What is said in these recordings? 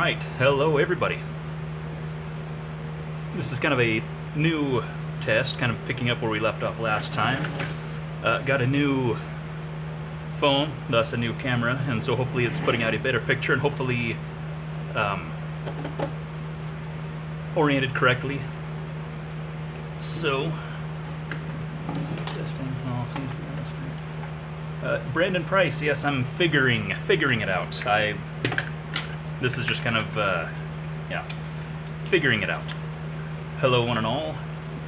Alright, hello everybody. This is kind of a new test, kind of picking up where we left off last time. Got a new phone, thus a new camera, and so hopefully it's putting out a better picture and hopefully oriented correctly. So, Brandon Price, yes, I'm figuring it out. This is just kind of, yeah, figuring it out. Hello, one and all.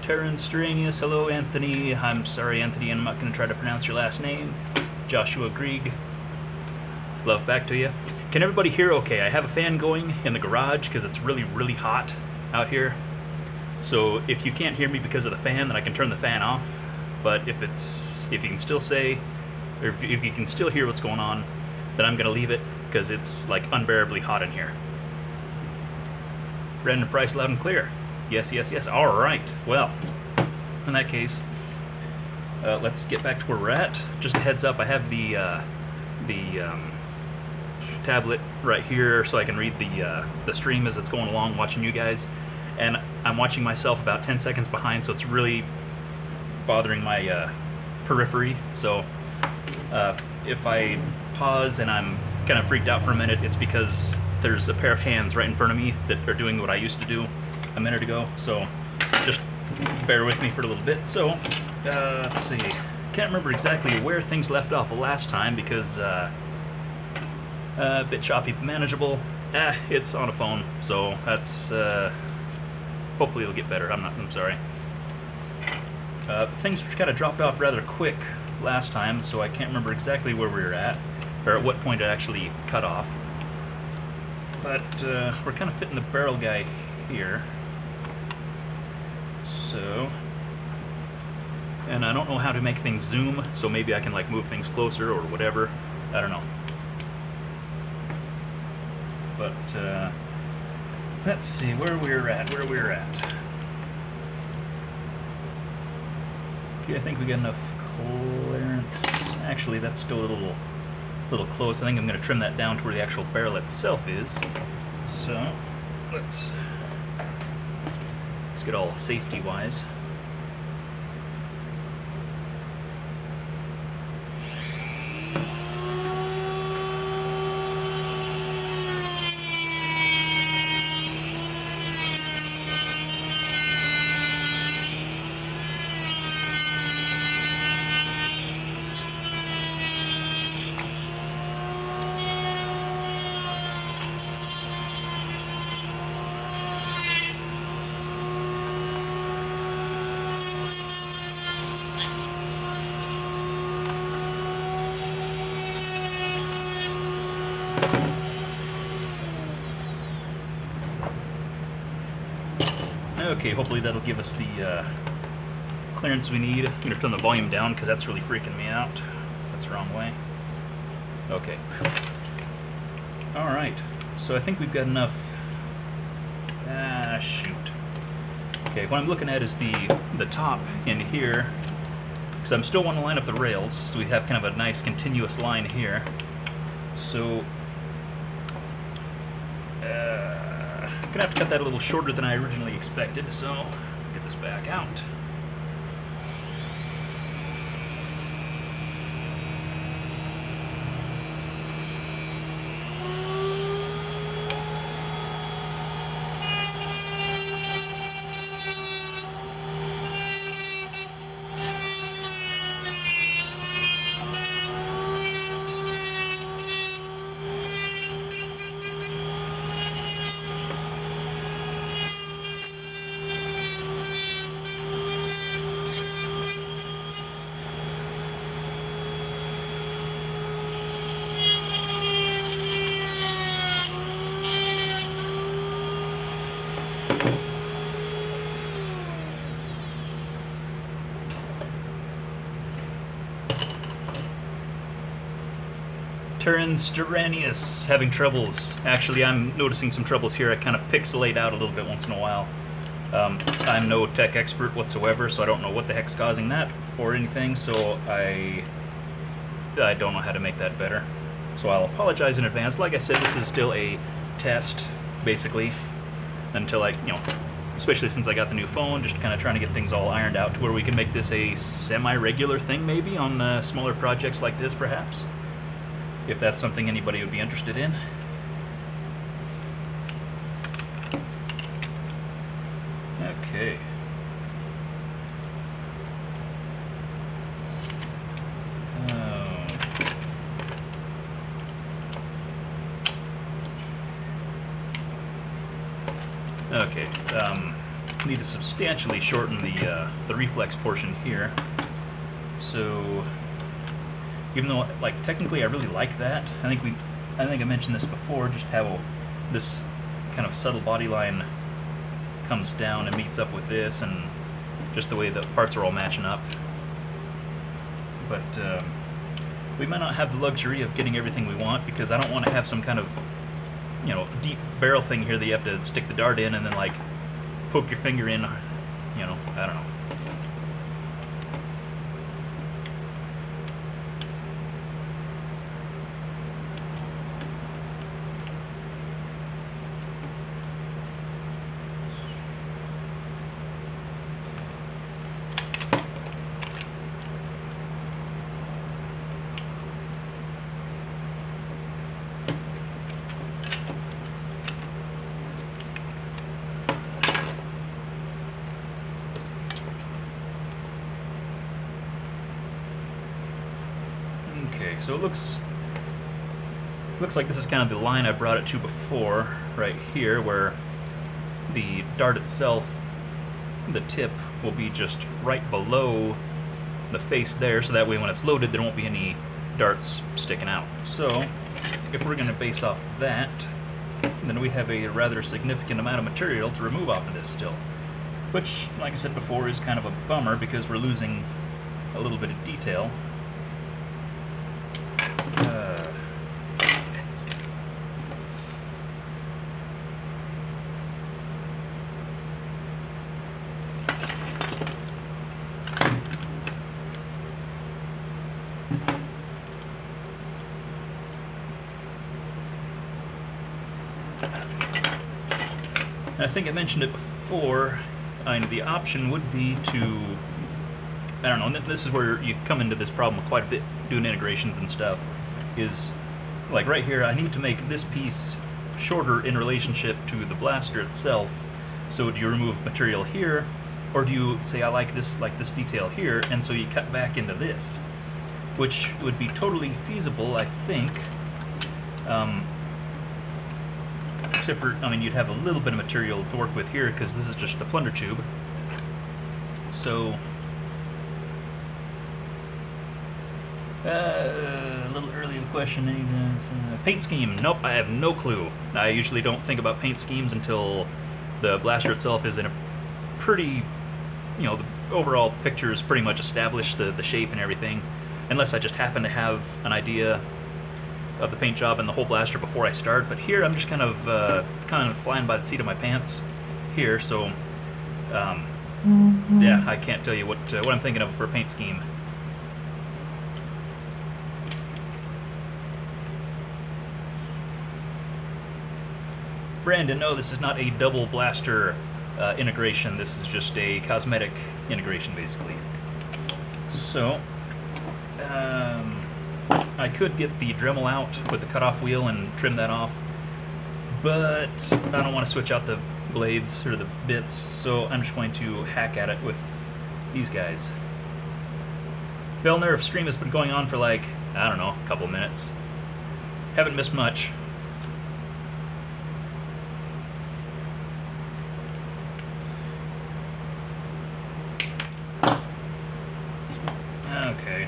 Terrence Stranius, hello, Anthony. I'm sorry, Anthony, I'm not going to try to pronounce your last name. Joshua Grieg, love back to you. Can everybody hear okay? I have a fan going in the garage because it's really, really hot out here. So if you can't hear me because of the fan, then I can turn the fan off. But if you can still say, or if you can still hear what's going on, then I'm going to leave it because it's like unbearably hot in here. Brandon Price, loud and clear. Yes, yes, yes. All right. Well, in that case, let's get back to where we're at. Just a heads up, I have the tablet right here so I can read the stream as it's going along, watching you guys. And I'm watching myself about 10 seconds behind, so it's really bothering my periphery. So if I pause and I'm kind of freaked out for a minute, it's because there's a pair of hands right in front of me that are doing what I used to do a minute ago. So just bear with me for a little bit. So let's see. Can't remember exactly where things left off last time because a bit choppy, but manageable. It's on a phone, so that's hopefully it'll get better. I'm sorry. Things kind of dropped off rather quick last time, so I can't remember exactly where we were at, or at what point it actually cut off. But we're kind of fitting the barrel guy here. So, and I don't know how to make things zoom, so maybe I can like move things closer or whatever. I don't know. But let's see where we're at. Okay, I think we got enough clearance. Actually, that's still a little close. I think I'm going to trim that down to where the actual barrel itself is. So let's get all safety-wise. Okay, hopefully that'll give us the clearance we need. I'm going to turn the volume down because that's really freaking me out. That's the wrong way. Okay. Alright, so I think we've got enough... shoot. Okay, what I'm looking at is the top in here, because I'm still wanting to line up the rails, so we have kind of a nice continuous line here. So... I'm gonna have to cut that a little shorter than I originally expected, so get this back out. Terrence Stranius having troubles. Actually, I'm noticing some troubles here. I kind of pixelate out a little bit once in a while. I'm no tech expert whatsoever, so I don't know what the heck's causing that or anything, so I don't know how to make that better. So I'll apologize in advance. Like I said, this is still a test, basically, until I, especially since I got the new phone, just kind of trying to get things all ironed out to where we can make this a semi-regular thing maybe on smaller projects like this, perhaps, if that's something anybody would be interested in. Okay. Okay, need to substantially shorten the reflex portion here. So, even though, like, technically I really like that, I think I mentioned this before, just how this kind of subtle body line comes down and meets up with this, and just the way the parts are all matching up. But we might not have the luxury of getting everything we want, because I don't want to have some kind of deep barrel thing here that you have to stick the dart in and then, like, poke your finger in, I don't know. Okay, so it looks like this is kind of the line I brought it to before, right here, where the dart itself, the tip, will be just right below the face there, so that way when it's loaded there won't be any darts sticking out. So if we're going to base off that, then we have a rather significant amount of material to remove off of this still, which, like I said before, is kind of a bummer because we're losing a little bit of detail. I think I mentioned it before, the option would be to, I don't know, and this is where you come into this problem quite a bit doing integrations and stuff, is, like right here, I need to make this piece shorter in relationship to the blaster itself. So do you remove material here, or do you say, I like this detail here, and so you cut back into this, which would be totally feasible, I think. Except for, I mean, you'd have a little bit of material to work with here because this is just the plunder tube. So, a little early in the question. Paint scheme? Nope, I have no clue. I usually don't think about paint schemes until the blaster itself is in a pretty, the overall picture is pretty much established, the shape and everything, unless I just happen to have an idea of the paint job and the whole blaster before I start. But here I'm just kind of flying by the seat of my pants here, so yeah, I can't tell you what I'm thinking of for a paint scheme. Brandon, no, this is not a double blaster integration. This is just a cosmetic integration, basically. So I could get the Dremel out with the cutoff wheel and trim that off, but I don't want to switch out the blades or the bits, so I'm just going to hack at it with these guys. Bell Nerve stream has been going on for like, I don't know, a couple minutes. Haven't missed much. Okay.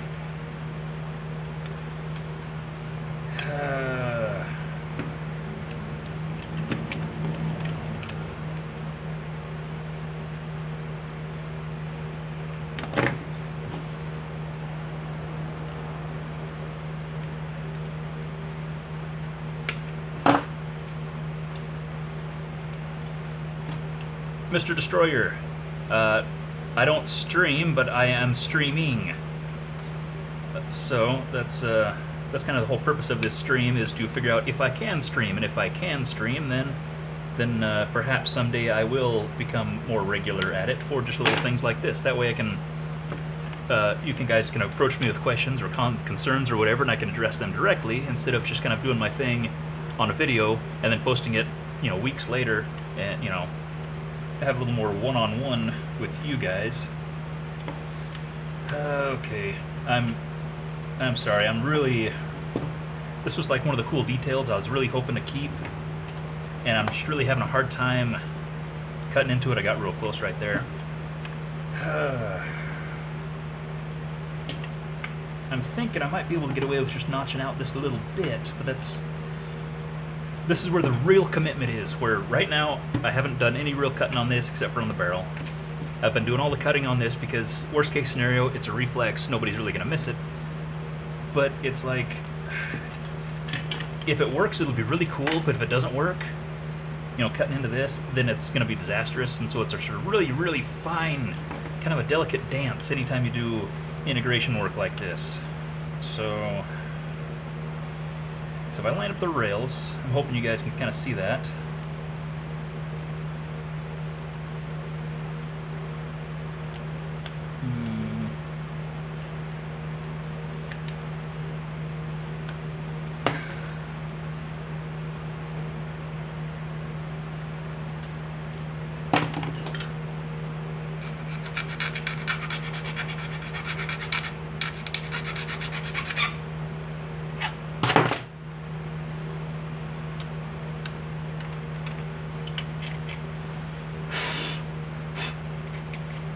Mr. Destroyer, I don't stream, but I am streaming. So that's kind of the whole purpose of this stream, is to figure out if I can stream, and if I can stream, then then perhaps someday I will become more regular at it for just little things like this. That way I can, you guys can approach me with questions or concerns or whatever, and I can address them directly instead of just kind of doing my thing on a video and then posting it, weeks later, and have a little more one-on-one with you guys. Okay, I'm sorry. This was like one of the cool details I was really hoping to keep, and I'm just really having a hard time cutting into it. I got real close right there. I'm thinking I might be able to get away with just notching out this little bit, but this is where the real commitment is, where right now I haven't done any real cutting on this except for on the barrel. I've been doing all the cutting on this because worst case scenario, it's a reflex, nobody's really going to miss it. But it's like, if it works, it'll be really cool, but if it doesn't work, cutting into this, then it's going to be disastrous. And so it's a sort of really, really fine, kind of a delicate dance anytime you do integration work like this. So if I line up the rails, I'm hoping you guys can kind of see that.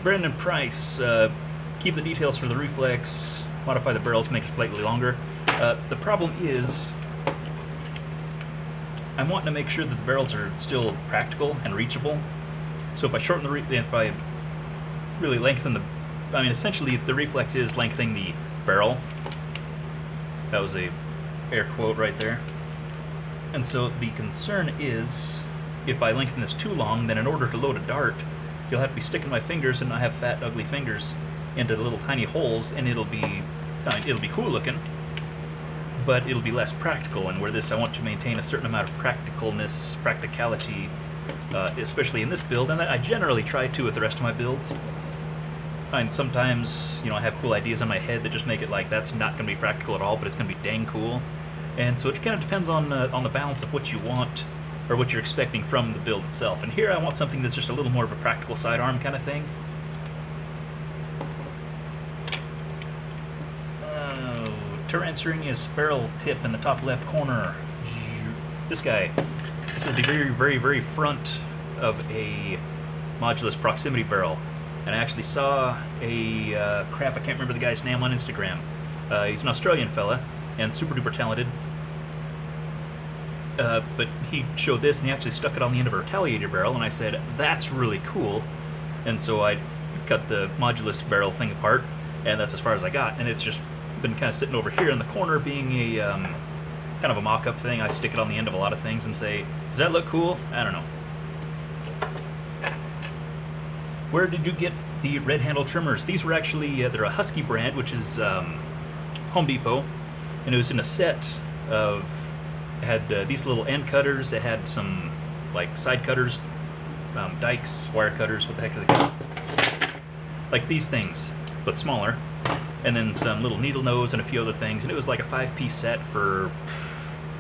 Brandon Price, keep the details for the reflex, modify the barrels, make it slightly longer. The problem is, I'm wanting to make sure that the barrels are still practical and reachable. So if I shorten if I really lengthen essentially the reflex is lengthening the barrel. That was a air quote right there. And so the concern is, if I lengthen this too long, then in order to load a dart, you'll have to be sticking my fingers, and I have fat, ugly fingers, into the little tiny holes, and it'll be cool looking, but it'll be less practical. And where this, I want to maintain a certain amount of practicality, especially in this build, and I generally try to with the rest of my builds. And sometimes, I have cool ideas in my head that just make it like that's not going to be practical at all, but it's going to be dang cool. And so it kind of depends on the balance of what you want, or what you're expecting from the build itself. And here I want something that's just a little more of a practical sidearm kind of thing. Answering is barrel tip in the top left corner. This guy. This is the very, very, very front of a Modulus proximity barrel. And I actually saw a, crap, I can't remember the guy's name on Instagram. He's an Australian fella, and super duper talented. But he showed this, and he actually stuck it on the end of a Retaliator barrel, and I said, that's really cool. And so I cut the Modulus barrel thing apart, and that's as far as I got. And it's just been kind of sitting over here in the corner being a kind of a mock-up thing. I stick it on the end of a lot of things and say, does that look cool? I don't know. Where did you get the red handle trimmers? These were actually, they're a Husky brand, which is Home Depot, and it was in a set of, it had these little end cutters, it had some like side cutters, dikes, wire cutters, what the heck are they called? Like these things, but smaller, and then some little needle nose and a few other things, and it was like a 5-piece set for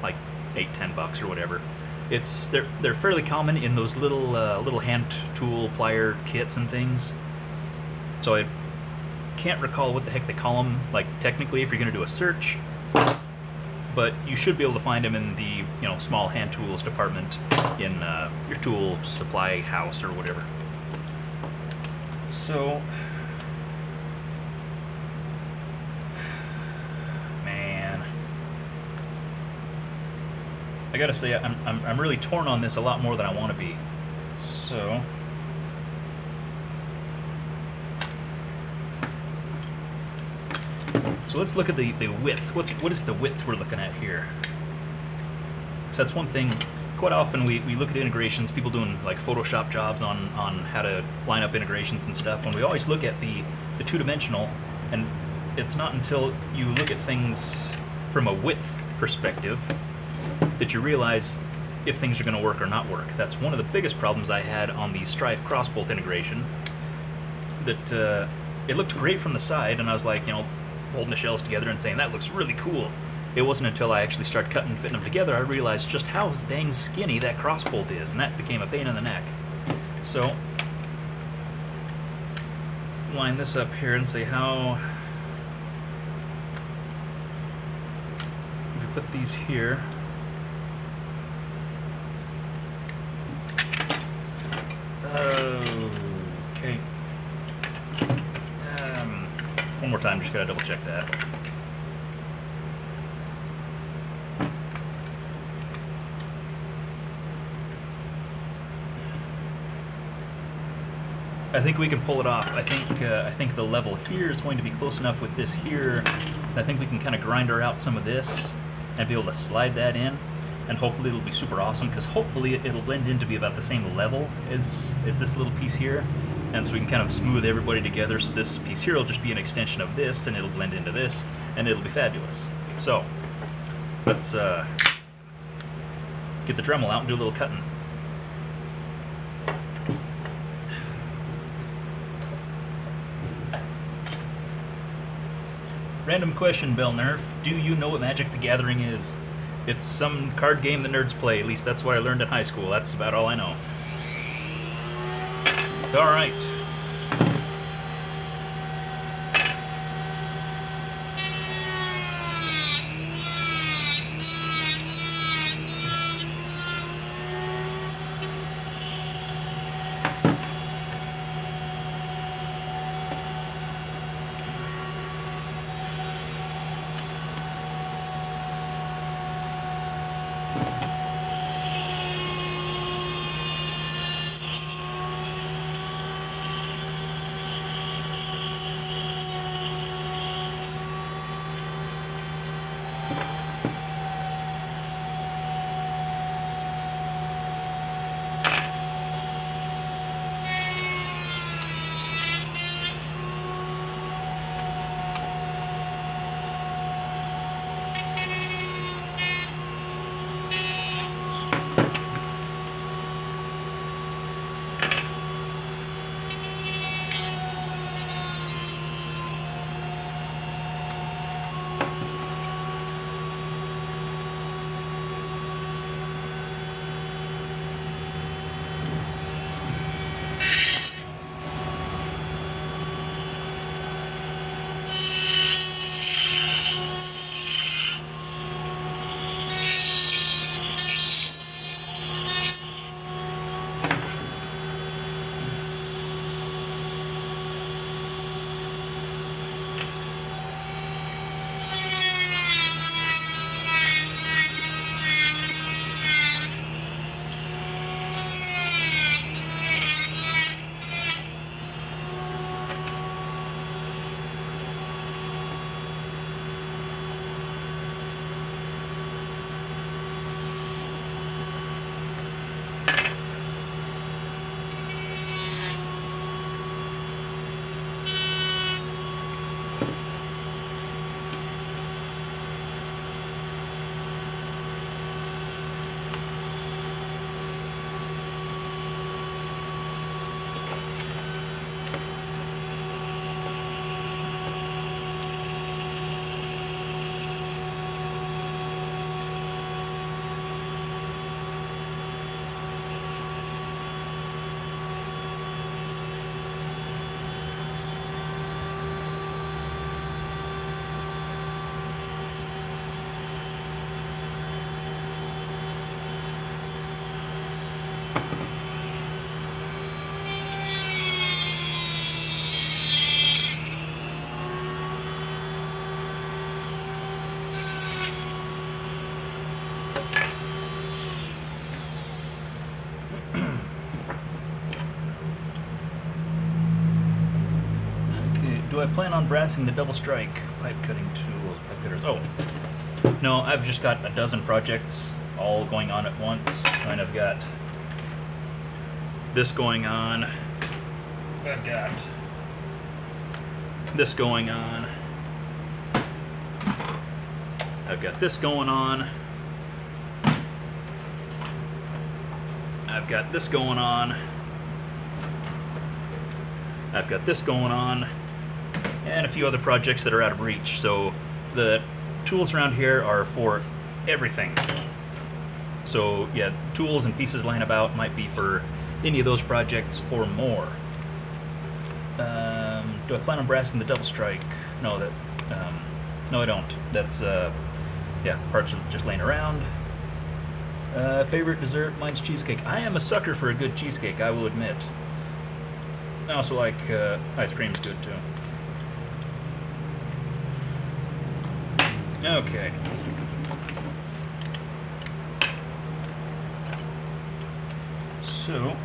like $8-10 or whatever. They're fairly common in those little hand tool plier kits and things. So I can't recall what the heck they call them, like technically, if you're going to do a search, but you should be able to find them in the small hand tools department in your tool supply house or whatever. So, man, I gotta say I'm really torn on this a lot more than I want to be. So. So let's look at the width. What is the width we're looking at here? So that's one thing. Quite often we look at integrations, people doing like Photoshop jobs on how to line up integrations and stuff, and we always look at the two-dimensional, and it's not until you look at things from a width perspective that you realize if things are going to work or not work. That's one of the biggest problems I had on the Strife crossbolt integration. That it looked great from the side, and I was like, you know, holding the shells together and saying, that looks really cool. It wasn't until I actually started cutting and fitting them together I realized just how dang skinny that crossbolt is, and that became a pain in the neck. So, let's line this up here and say how... If we put these here... Okay. One more time, just gotta double check that. I think we can pull it off. I think the level here is going to be close enough with this here. I think we can kind of grind her out some of this and be able to slide that in, and hopefully it'll be super awesome, because hopefully it'll blend in to be about the same level as this little piece here, and so we can kind of smooth everybody together. So this piece here will just be an extension of this, and it'll blend into this, and it'll be fabulous. So let's get the Dremel out and do a little cutting. Random question, Bell Nerf. Do you know what Magic the Gathering is? It's some card game that nerds play. At least that's what I learned in high school. That's about all I know. Alright. Do I plan on brassing the Double Strike pipe cutting tools, pipe cutters? Oh, no, I've just got a dozen projects all going on at once. And I've got this going on. I've got this going on. I've got this going on. I've got this going on. I've got this going on, and a few other projects that are out of reach. So the tools around here are for everything. So yeah, tools and pieces lying about might be for any of those projects or more. Do I plan on brassing the double strike? No, no, I don't. That's yeah, parts are just laying around. Favorite dessert? Mine's cheesecake. I am a sucker for a good cheesecake, I will admit. I also like ice cream's good too. Okay. So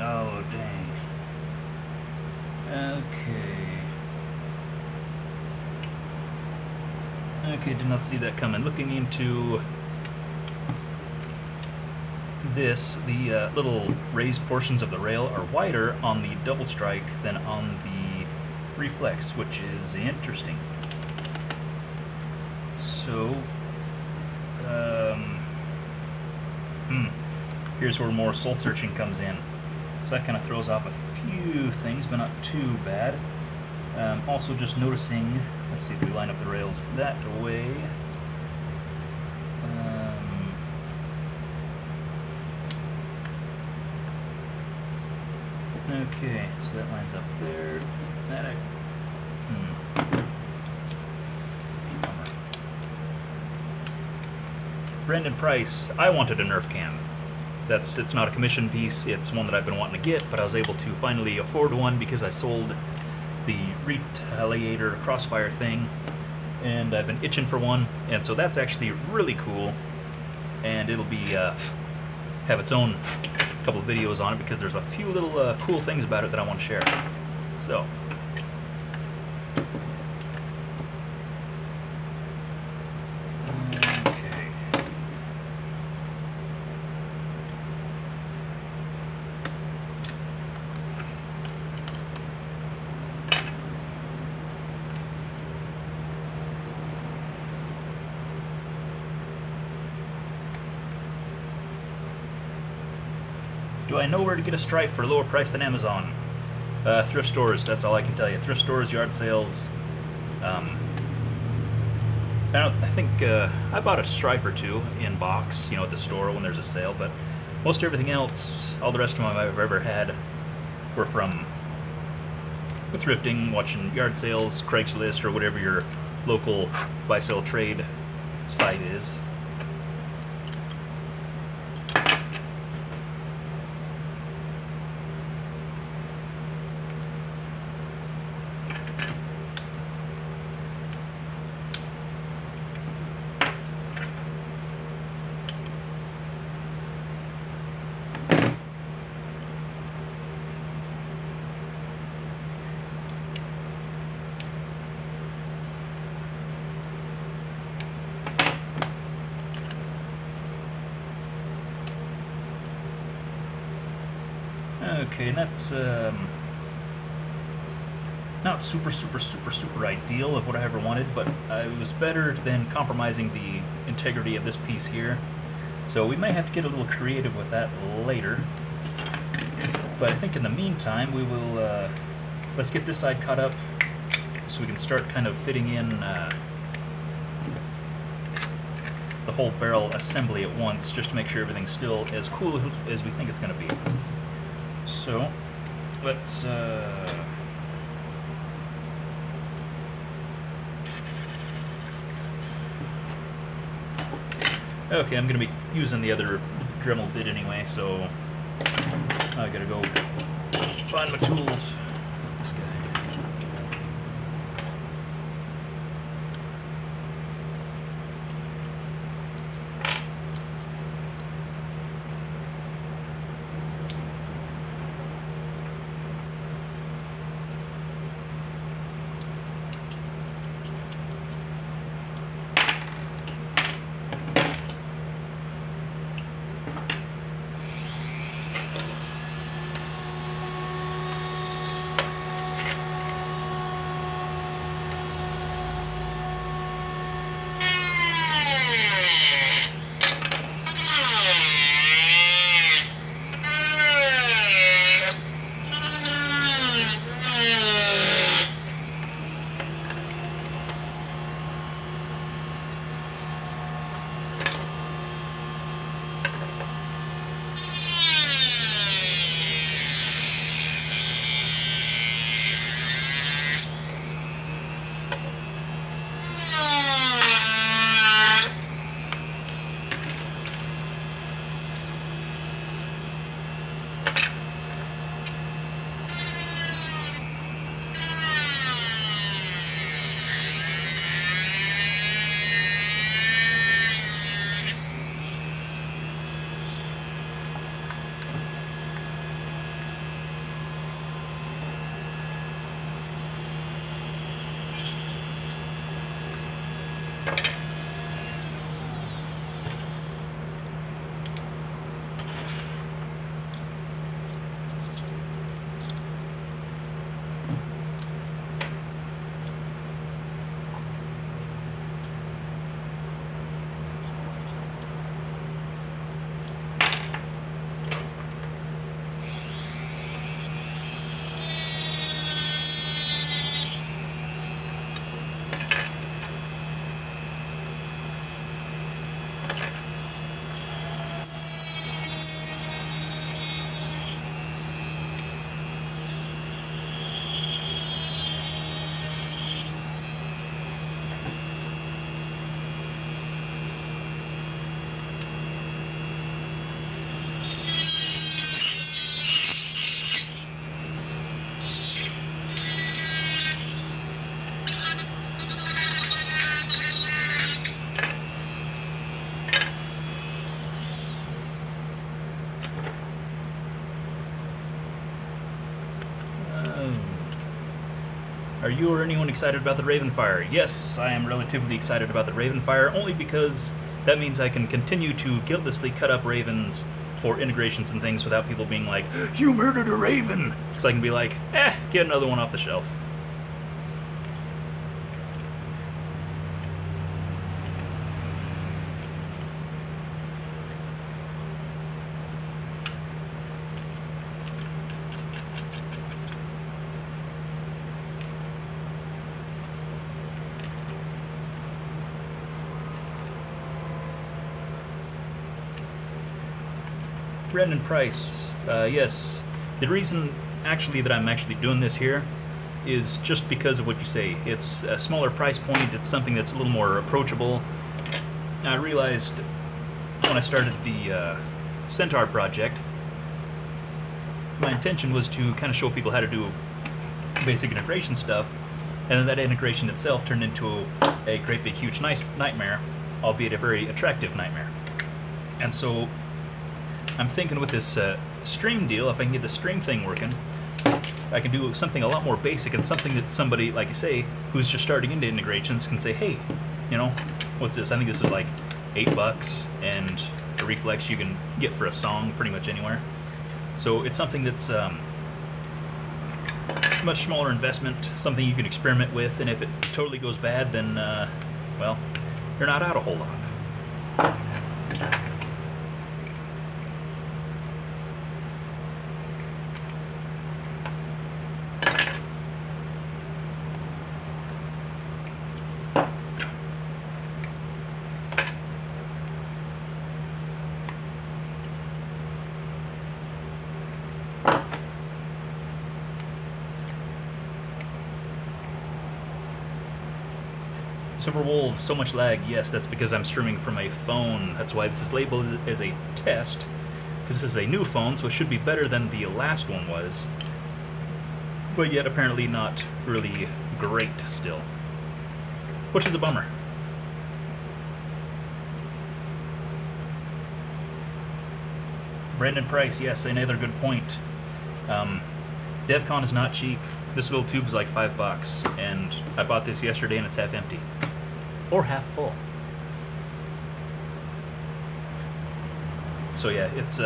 oh dang. Okay, did not see that coming. Looking into this, the little raised portions of the rail are wider on the double strike than on the reflex, which is interesting. So, here's where more soul searching comes in. So that kind of throws off a few things, but not too bad. Also just noticing, let's see if we line up the rails that way. Okay, so that lines up there. That Brendan Price, I wanted a Nerf cam. It's not a commission piece, it's one that I've been wanting to get, but I was able to finally afford one because I sold the Retaliator Crossfire thing, and I've been itching for one, and so that's actually really cool, and it'll be have its own couple of videos on it because there's a few little cool things about it that I want to share. So do I know where to get a Strife for a lower price than Amazon? Thrift stores, that's all I can tell you. Thrift stores, yard sales. I think I bought a Strife or two in box, you know, at the store when there's a sale, but most everything else, all the rest of them I've ever had, were from thrifting, watching yard sales, Craigslist, or whatever your local buy-sell trade site is. Okay, and that's not super ideal of what I ever wanted, but it was better than compromising the integrity of this piece here. So we may have to get a little creative with that later. But I think in the meantime we will let's get this side cut up so we can start kind of fitting in the whole barrel assembly at once, just to make sure everything's still as cool as we think it's going to be. So let's okay, I'm going to be using the other Dremel bit anyway, so I gotta go find my tools. This guy. Are you or anyone excited about the Ravenfire? Yes, I am relatively excited about the Ravenfire, only because that means I can continue to guiltlessly cut up ravens for integrations and things without people being like, "You murdered a raven!" So I can be like, get another one off the shelf. Brendan Price, yes. The reason actually that I'm actually doing this here is just because of what you say. It's a smaller price point, it's something that's a little more approachable. I realized when I started the Centaur project, my intention was to kind of show people how to do basic integration stuff, and then that integration itself turned into a great big huge nice nightmare, albeit a very attractive nightmare. And so I'm thinking with this stream deal, if I can get the stream thing working, I can do something a lot more basic and something that somebody, like you say, who's just starting into integrations can say, hey, you know, what's this? I think this was like $8, and a reflex you can get for a song pretty much anywhere. So it's something that's much smaller investment, something you can experiment with, and if it totally goes bad, then, well, you're not out a whole lot. Silverwold, so much lag. Yes, that's because I'm streaming from a phone. That's why this is labeled as a test, because this is a new phone, so it should be better than the last one was, but yet apparently not really great still, which is a bummer. Brandon Price, yes, another good point. DevCon is not cheap. This little tube's like $5, and I bought this yesterday and it's half empty. Or half full. So yeah, it's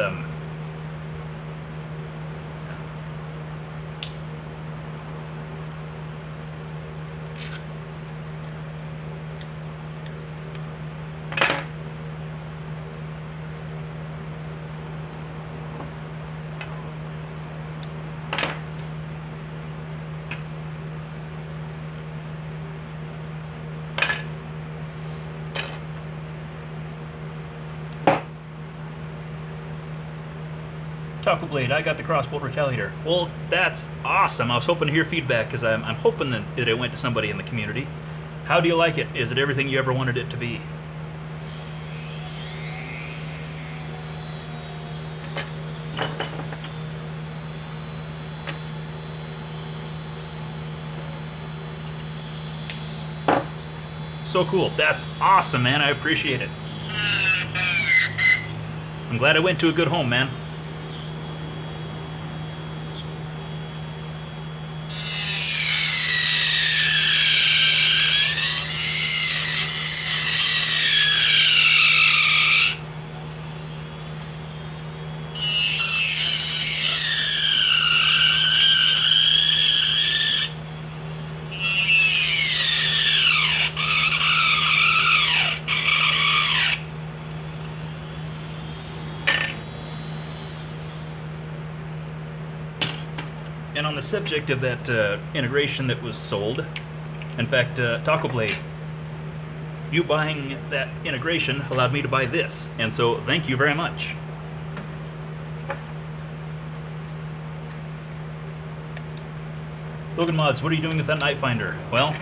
Taco Blade, I got the crossbolt retaliator. Well, that's awesome. I was hoping to hear feedback because I'm hoping that it went to somebody in the community. How do you like it? Is it everything you ever wanted it to be? So cool. That's awesome, man. I appreciate it. I'm glad I went to a good home, man. And on the subject of that integration that was sold, in fact, Taco Blade, you buying that integration allowed me to buy this, and so thank you very much. Logan Mods, what are you doing with that Night Finder? Well,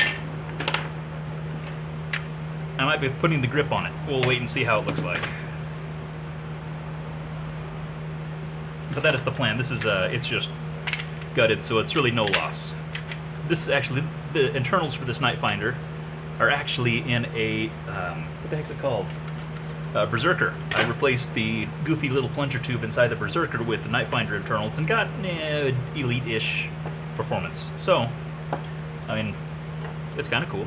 I might be putting the grip on it. We'll wait and see how it looks like. But that is the plan. This is, it's just gutted, so it's really no loss. This is actually, the internals for this Night Finder are actually in a, what the heck's it called? Berserker. I replaced the goofy little plunger tube inside the Berserker with the Night Finder internals and got elite-ish performance. So, I mean, it's kind of cool.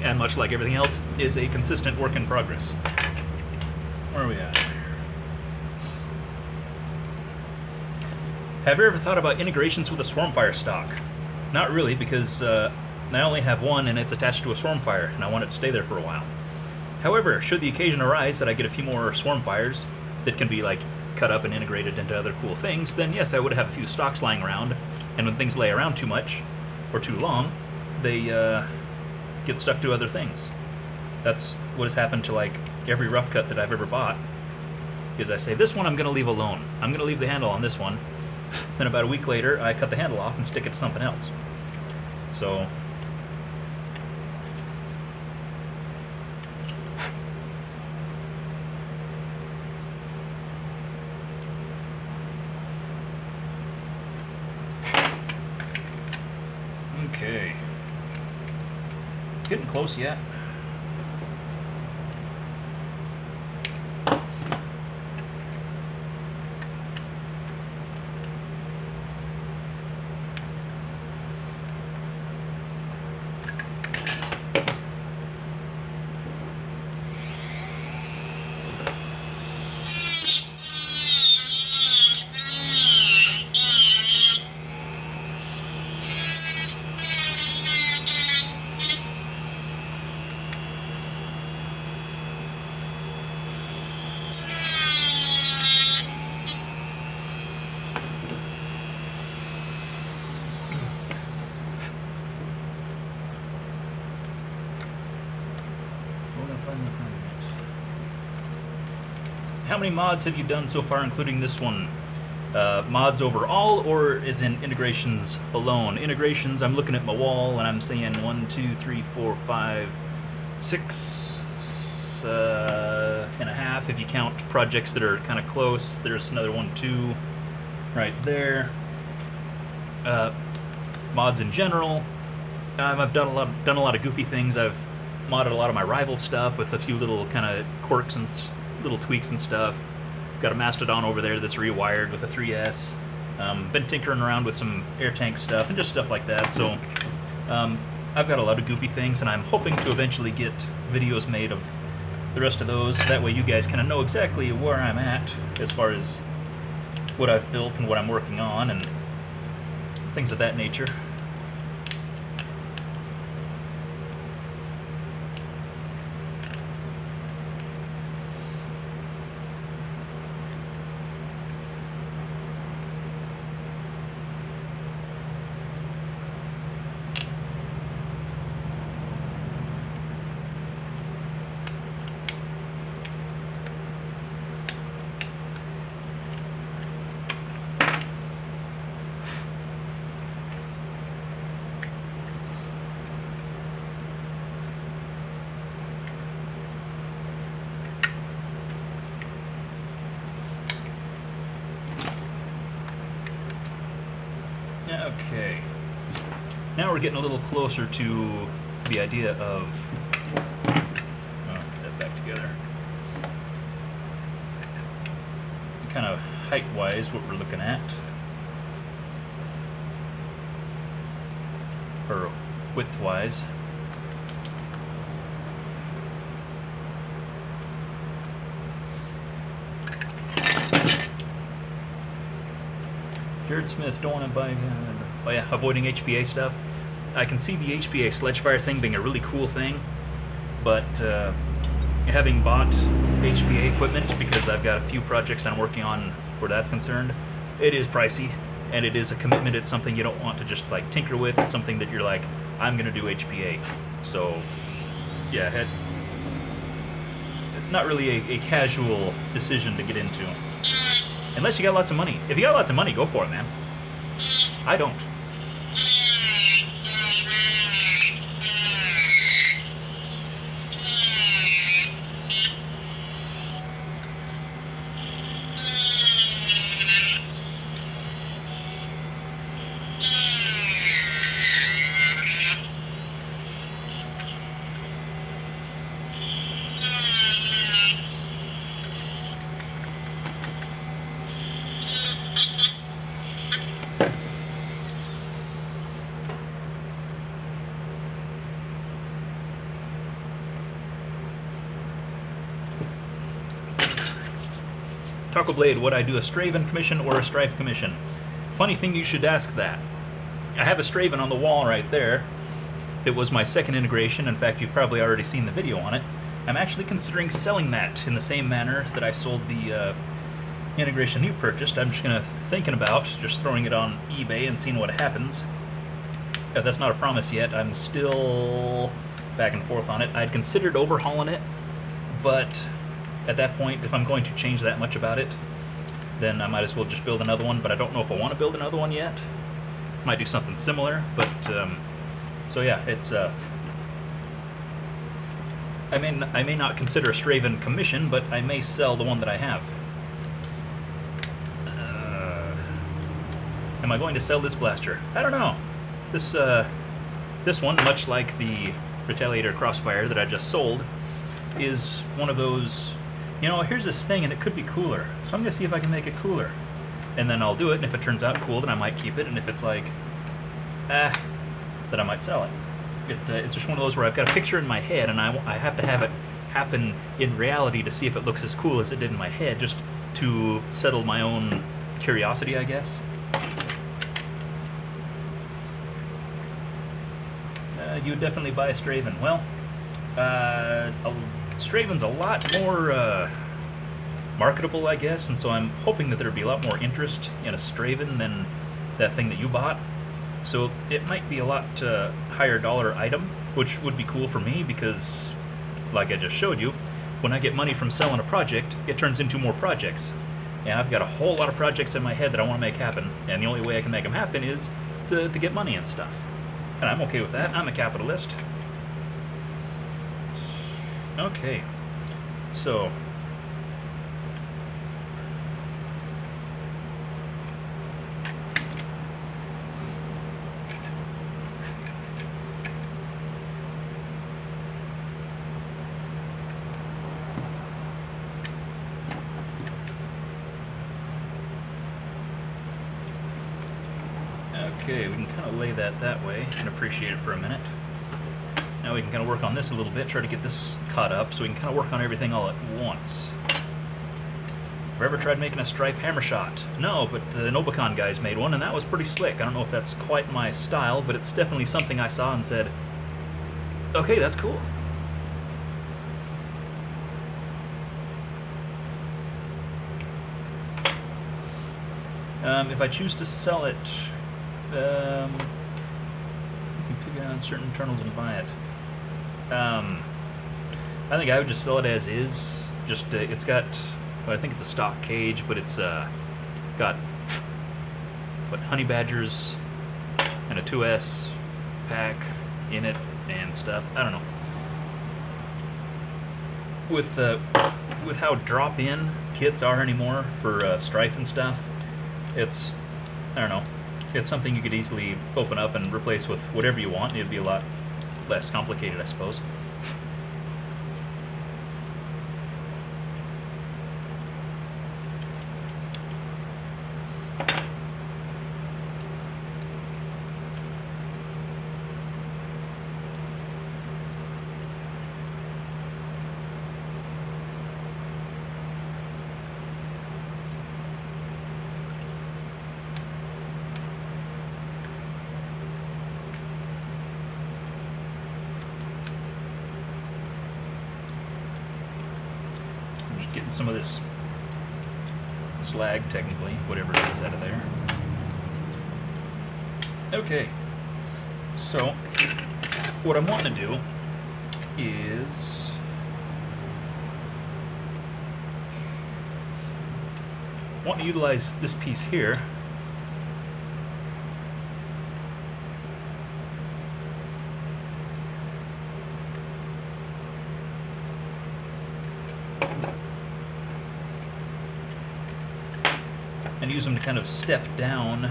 And much like everything else, is a consistent work in progress. Where are we at? Have you ever thought about integrations with a Swarmfire stock? Not really, because I only have one and it's attached to a Swarmfire, and I want it to stay there for a while. However, should the occasion arise that I get a few more Swarmfires that can be like cut up and integrated into other cool things, then yes, I would have a few stocks lying around, and when things lay around too much or too long, they get stuck to other things. That's what has happened to like every rough cut that I've ever bought, is I say, this one I'm going to leave alone. I'm going to leave the handle on this one. Then about a week later, I cut the handle off and stick it to something else. So okay. Getting close yet. How many mods have you done so far, including this one? Mods overall, or is in integrations alone? Integrations, I'm looking at my wall and I'm saying 1, 2, 3, 4, 5, 6 and a half if you count projects that are kind of close. There's another 1, 2 right there. Mods in general, I've done a lot of goofy things. I've modded a lot of my rival stuff with a few little kind of quirks and little tweaks and stuff. Got a Mastodon over there that's rewired with a 3S. Been tinkering around with some air tank stuff and just stuff like that. So I've got a lot of goofy things, and I'm hoping to eventually get videos made of the rest of those. That way you guys kind of know exactly where I'm at as far as what I've built and what I'm working on and things of that nature. Okay, now we're getting a little closer to the idea of, get that back together, kind of height-wise what we're looking at, or width-wise. Jared Smith, don't want to buy... oh yeah, avoiding HPA stuff. I can see the HPA Sledgefire thing being a really cool thing, but having bought HPA equipment, because I've got a few projects I'm working on where that's concerned, it is pricey, and it is a commitment. It's something you don't want to just like tinker with. It's something that you're like, I'm going to do HPA. So, yeah, not really a casual decision to get into. Unless you got lots of money. If you got lots of money, go for it, man. I don't. Taco Blade, would I do a Straven commission or a Strife commission? Funny thing you should ask that. I have a Straven on the wall right there. It was my second integration. In fact, you've probably already seen the video on it. I'm actually considering selling that in the same manner that I sold the integration you purchased. I'm just thinking about just throwing it on eBay and seeing what happens. That's not a promise yet. I'm still back and forth on it. I'd considered overhauling it, but at that point, if I'm going to change that much about it, then I might as well just build another one, but I don't know if I want to build another one yet. Might do something similar, but so yeah, it's I may not consider a Straven commission, but I may sell the one that I have. Am I going to sell this blaster? I don't know. This one, much like the Retaliator Crossfire that I just sold, is one of those, you know, here's this thing and it could be cooler, so I'm going to see if I can make it cooler. And then I'll do it, and if it turns out cool, then I might keep it, and if it's like, then I might sell it. It's just one of those where I've got a picture in my head, and I have to have it happen in reality to see if it looks as cool as it did in my head, just to settle my own curiosity, I guess. You would definitely buy a Straven. Well, Straven's a lot more marketable, I guess, and so I'm hoping that there would be a lot more interest in a Straven than that thing that you bought. So it might be a lot higher dollar item, which would be cool for me because, like I just showed you, when I get money from selling a project, it turns into more projects. And I've got a whole lot of projects in my head that I want to make happen, and the only way I can make them happen is to get money and stuff. And I'm okay with that. I'm a capitalist. Okay, so okay, we can kind of lay that way and appreciate it for a minute. Now we can kind of work on this a little bit, try to get this caught up, so we can kind of work on everything all at once. Have I ever tried making a Strife hammer shot? No, but the Nobicon guys made one, and that was pretty slick. I don't know if that's quite my style, but it's definitely something I saw and said, okay, that's cool. If I choose to sell it, you can pick it on certain internals and buy it. I think I would just sell it as is. Just it's got, well, I think it's a stock cage, but it's got what, honey badgers and a 2S pack in it and stuff. I don't know. With how drop-in kits are anymore for Strife and stuff, it's, I don't know, it's something you could easily open up and replace with whatever you want. It'd be a lot less complicated, I suppose. Getting some of this slag, technically, whatever it is, out of there. Okay, so what I'm wanting to do is want to utilize this piece here and use them to kind of step down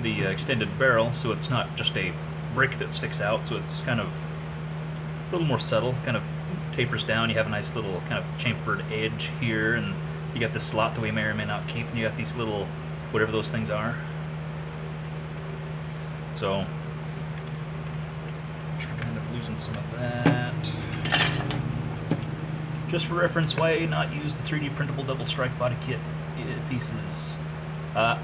the extended barrel, so it's not just a brick that sticks out, so it's kind of a little more subtle, kind of tapers down. You have a nice little kind of chamfered edge here, and you got this slot that we may or may not keep, and you got these little, whatever those things are. So, just kind of losing some of that. Just for reference, why not use the 3D printable double strike body kit pieces?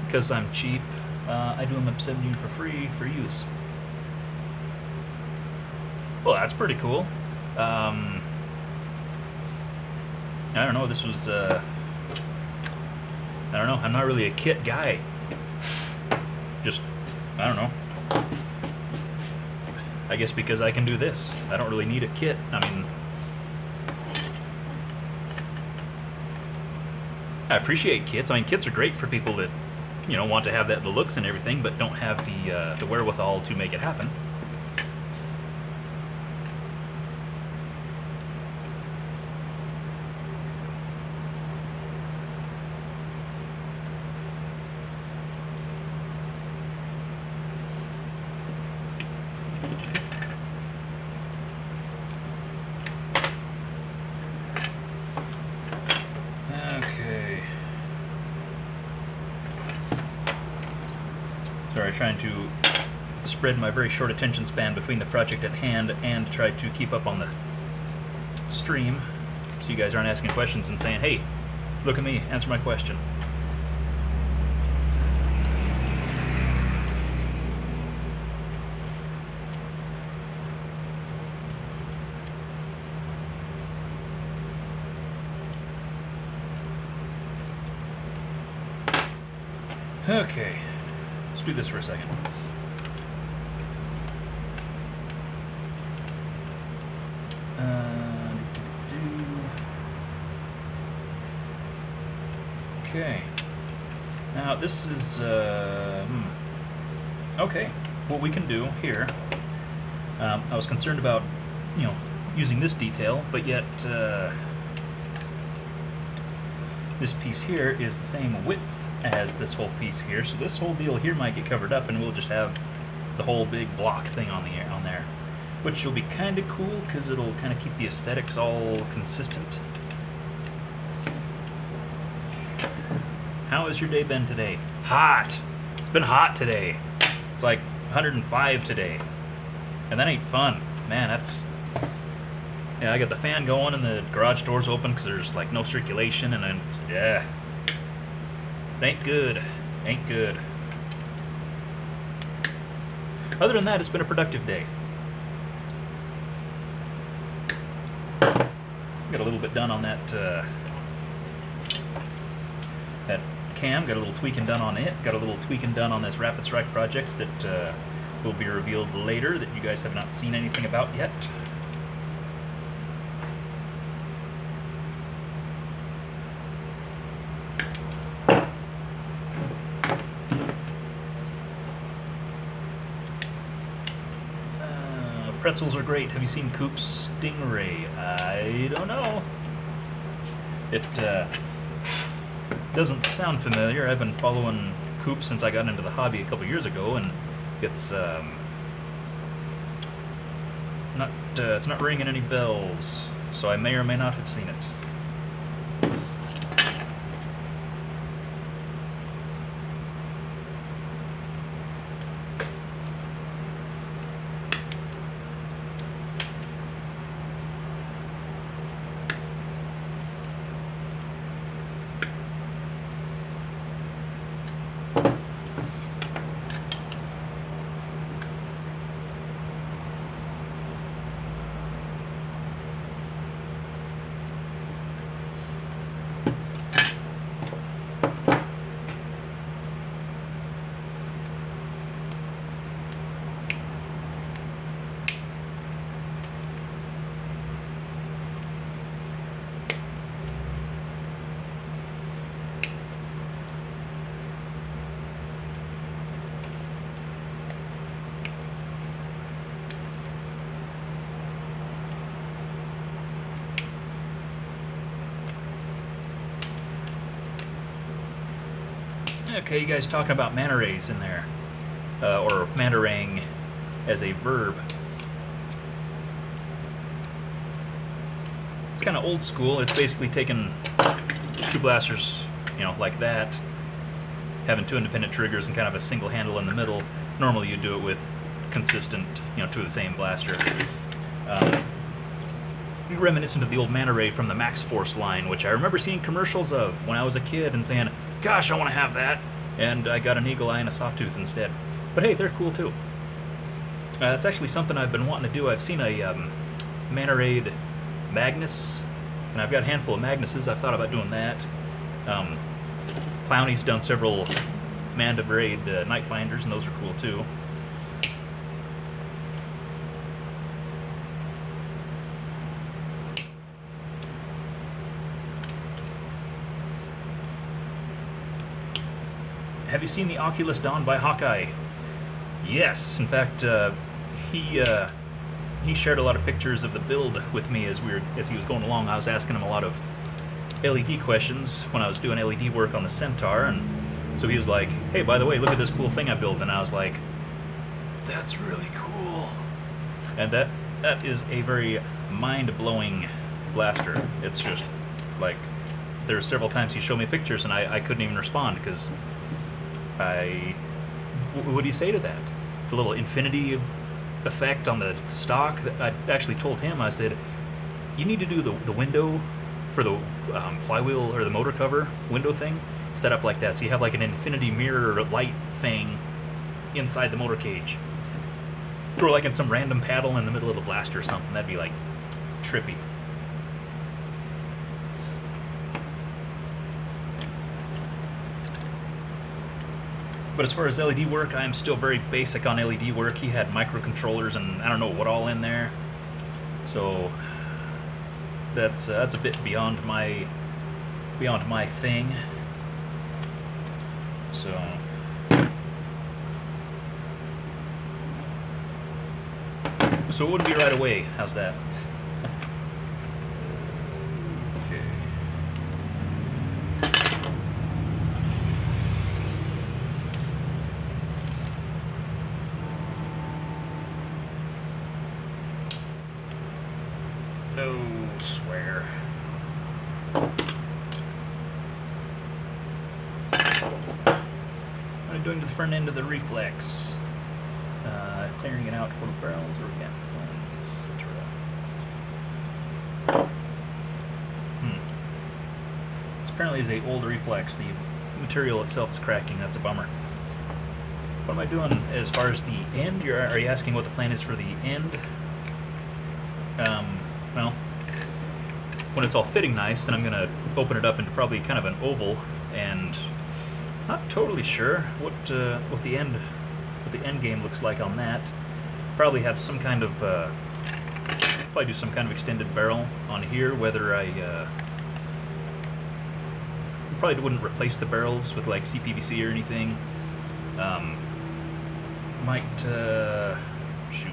Because I'm cheap. I do them up 70 for free for use. Well, that's pretty cool. I don't know, this was, I don't know, I'm not really a kit guy. Just, I don't know. I guess because I can do this. I don't really need a kit. I mean, I appreciate kits. I mean, kits are great for people that, you know, want to have the looks and everything, but don't have the wherewithal to make it happen. Sorry, trying to spread my very short attention span between the project at hand and try to keep up on the stream so you guys aren't asking questions and saying, hey, look at me, answer my question. Okay. Let's do this for a second. Okay. Now this is okay. What we can do here. I was concerned about, you know, using this detail, but yet this piece here is the same width as this whole piece here, so this whole deal here might get covered up and we'll just have the whole big block thing on there, which will be kind of cool because it'll kind of keep the aesthetics all consistent. How has your day been today? Hot! It's been hot today. It's like 105 today, and that ain't fun. Man, that's... Yeah, I got the fan going and the garage doors open because there's like no circulation, and then it's... yeah. Ain't good. Ain't good. Other than that, it's been a productive day. Got a little bit done on that that cam. Got a little tweaking done on it. Got a little tweaking done on this Rapid Strike project that will be revealed later, that you guys have not seen anything about yet. Pretzels are great. Have you seen Coop's Stingray? I don't know. It doesn't sound familiar. I've been following Coop since I got into the hobby a couple years ago, and it's not ringing any bells. So I may or may not have seen it. Okay, you guys talking about manta rays in there, or mantarang as a verb. It's kind of old school. It's basically taking two blasters, you know, like that, having two independent triggers and kind of a single handle in the middle. Normally you do it with consistent, you know, two of the same blaster. reminiscent of the old manta ray from the Max Force line, which I remember seeing commercials of when I was a kid and saying, gosh, I want to have that, and I got an eagle eye and a sawtooth instead. But hey, they're cool too. That's actually something I've been wanting to do. I've seen a manta ray Magnus, and I've got a handful of Magnuses. I've thought about doing that. Clowney's done several manta ray night finders, and those are cool too. Have you seen the Oculus Dawn by Hawkeye? Yes. In fact, he shared a lot of pictures of the build with me as he was going along. I was asking him a lot of LED questions when I was doing LED work on the Centaur, and so he was like, hey, by the way, look at this cool thing I built. And I was like, that's really cool. And that is a very mind-blowing blaster. It's just like, there's several times he showed me pictures and I couldn't even respond because what do you say to that? The little infinity effect on the stock. I actually told him, I said, you need to do the window for the flywheel or the motor cover window thing set up like that, so you have like an infinity mirror light thing inside the motor cage, or like in some random paddle in the middle of the blaster or something. That'd be like trippy. But as far as LED work, I am still very basic on LED work. He had microcontrollers and I don't know what all in there, so that's a bit beyond my thing. So it wouldn't be right away. How's that? No swear. What am I doing to the front end of the reflex? Tearing it out for the barrels or again filling, etc. This apparently is a old reflex. The material itself is cracking. That's a bummer. What am I doing as far as the end? Are you asking what the plan is for the end? Well, when it's all fitting nice, then I'm going to open it up into probably kind of an oval, and not totally sure what the end game looks like on that. Probably have some kind of probably do some kind of extended barrel on here. Whether I probably wouldn't replace the barrels with like CPVC or anything. Might shoot.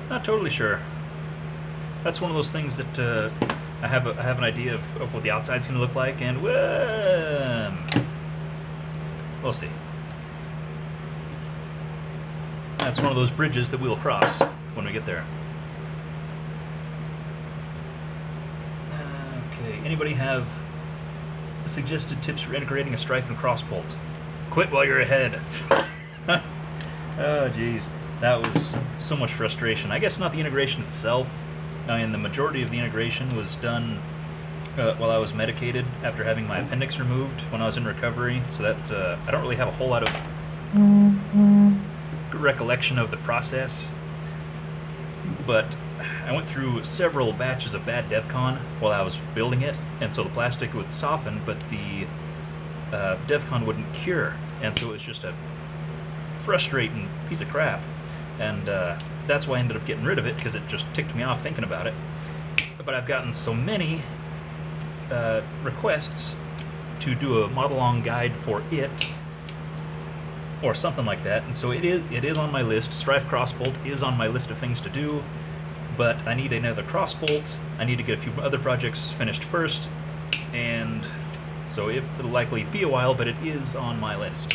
Not totally sure. That's one of those things that I have an idea of what the outside's going to look like, and we'll see. That's one of those bridges that we'll cross when we get there. Okay, anybody have suggested tips for integrating a strife and cross bolt? Quit while you're ahead. Oh, geez. That was so much frustration. I guess not the integration itself. I mean, the majority of the integration was done while I was medicated after having my appendix removed when I was in recovery, so that I don't really have a whole lot of recollection of the process. But I went through several batches of bad DevCon while I was building it, and so the plastic would soften, but the DevCon wouldn't cure, and so it was just a frustrating piece of crap. And that's why I ended up getting rid of it, because it just ticked me off thinking about it. But I've gotten so many requests to do a model-on guide for it, or something like that, and so it is on my list. Strife crossbolt is on my list of things to do, but I need another crossbolt. I need to get a few other projects finished first, and so it'll likely be a while, but it is on my list.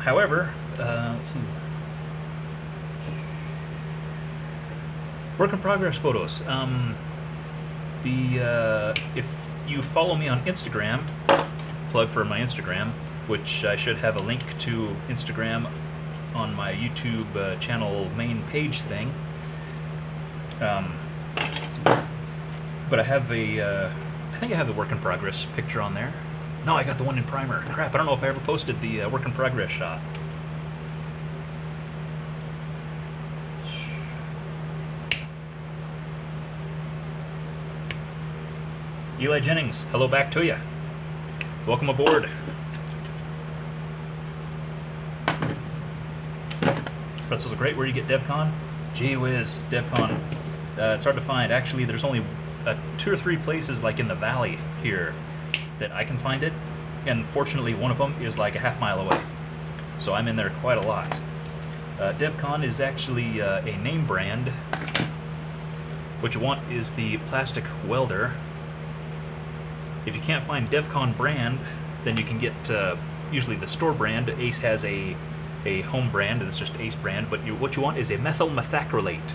However, let's see. Work in progress photos. If you follow me on Instagram, plug for my Instagram, which I should have a link to Instagram on my YouTube channel main page thing. But I have I think I have the work in progress picture on there. No, I got the one in primer. Crap, I don't know if I ever posted the work in progress shot. Eli Jennings, hello back to you. Welcome aboard. Pretzels are great. Where do you get DevCon? Gee whiz, DevCon. It's hard to find. Actually, there's only 2 or 3 places like in the valley here that I can find it, and fortunately one of them is like a half-mile away, so I'm in there quite a lot. DevCon is actually a name brand. What you want is the plastic welder. If you can't find DevCon brand, then you can get usually the store brand. Ace has a home brand, it's just Ace brand, but what you want is a methyl methacrylate.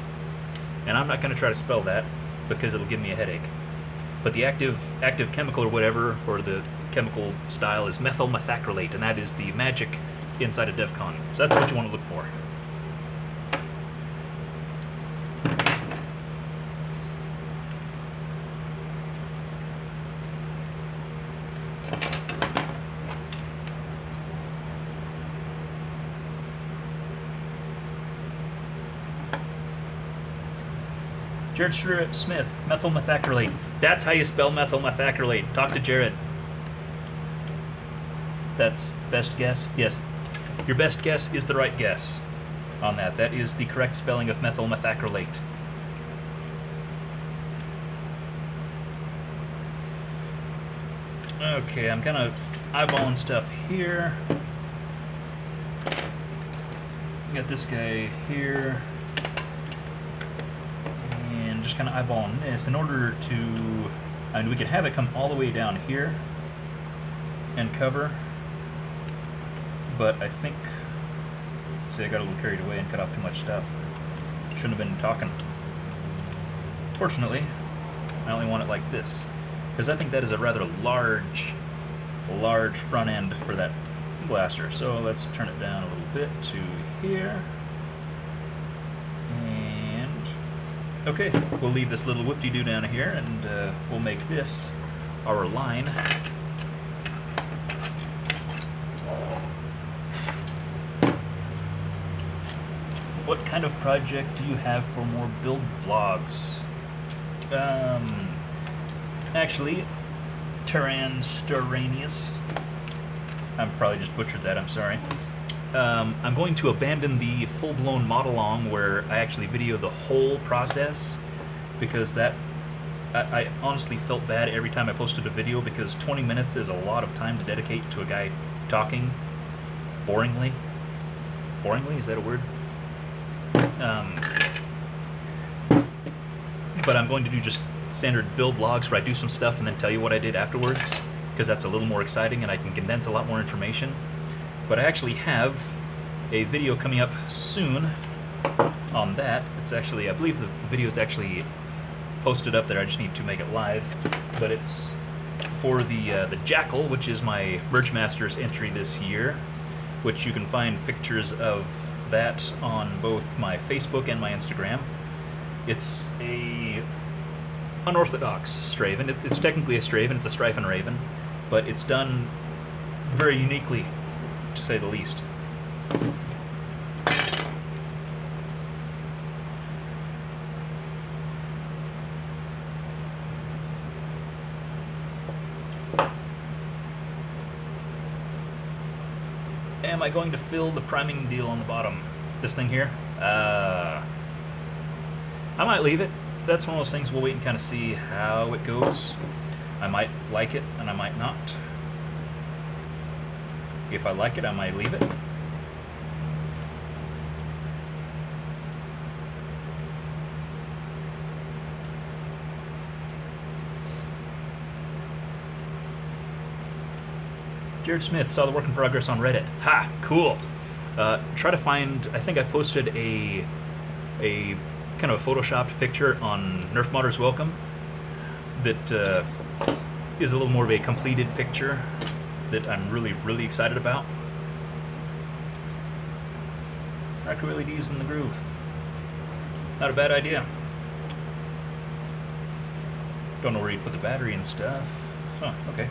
And I'm not going to try to spell that because it'll give me a headache. But the active chemical or whatever, or the chemical style, is methyl methacrylate, and that is the magic inside of DevCon. So that's what you want to look for. Jared Smith, methyl methacrylate. That's how you spell methyl methacrylate. Talk to Jared. That's best guess? Yes. Your best guess is the right guess on that. That is the correct spelling of methyl methacrylate. Okay, I'm kind of eyeballing stuff here. Got this guy here. Just kind of eyeballing this in order to, I mean, we could have it come all the way down here and cover, but I think, see, I got a little carried away and cut off too much stuff. Shouldn't have been talking. Fortunately, I only want it like this, because I think that is a rather large front end for that blaster. So let's turn it down a little bit to here. Okay, we'll leave this little whoop-de-doo down here, and we'll make this our line. What kind of project do you have for more build vlogs? Actually, Tyrannius. I probably just butchered that, I'm sorry. I'm going to abandon the full-blown mod-along where I actually video the whole process, because that I honestly felt bad every time I posted a video, because 20 minutes is a lot of time to dedicate to a guy talking boringly. Boringly? Is that a word? But I'm going to do just standard build logs where I do some stuff and then tell you what I did afterwards, because that's a little more exciting and I can condense a lot more information. But I actually have a video coming up soon on that. It's actually, I believe the video is actually posted up there. I just need to make it live. But it's for the Jackal, which is my Merge Masters entry this year, which you can find pictures of that on both my Facebook and my Instagram. It's a unorthodox Straven. It's technically a Straven. It's a Strifen Raven, but it's done very uniquely, to say the least. Am I going to fill the priming deal on the bottom? This thing here? I might leave it. That's one of those things we'll wait and kind of see how it goes. I might like it and I might not. If I like it, I might leave it. Jared Smith saw the work in progress on Reddit. Ha! Cool. Try to find. I think I posted a kind of a photoshopped picture on Nerf Modders Welcome that is a little more of a completed picture. that I'm really, really excited about. Micro LEDs in the groove. Not a bad idea. Don't know where you put the battery and stuff. Huh, okay.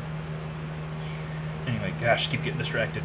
Anyway, gosh, keep getting distracted.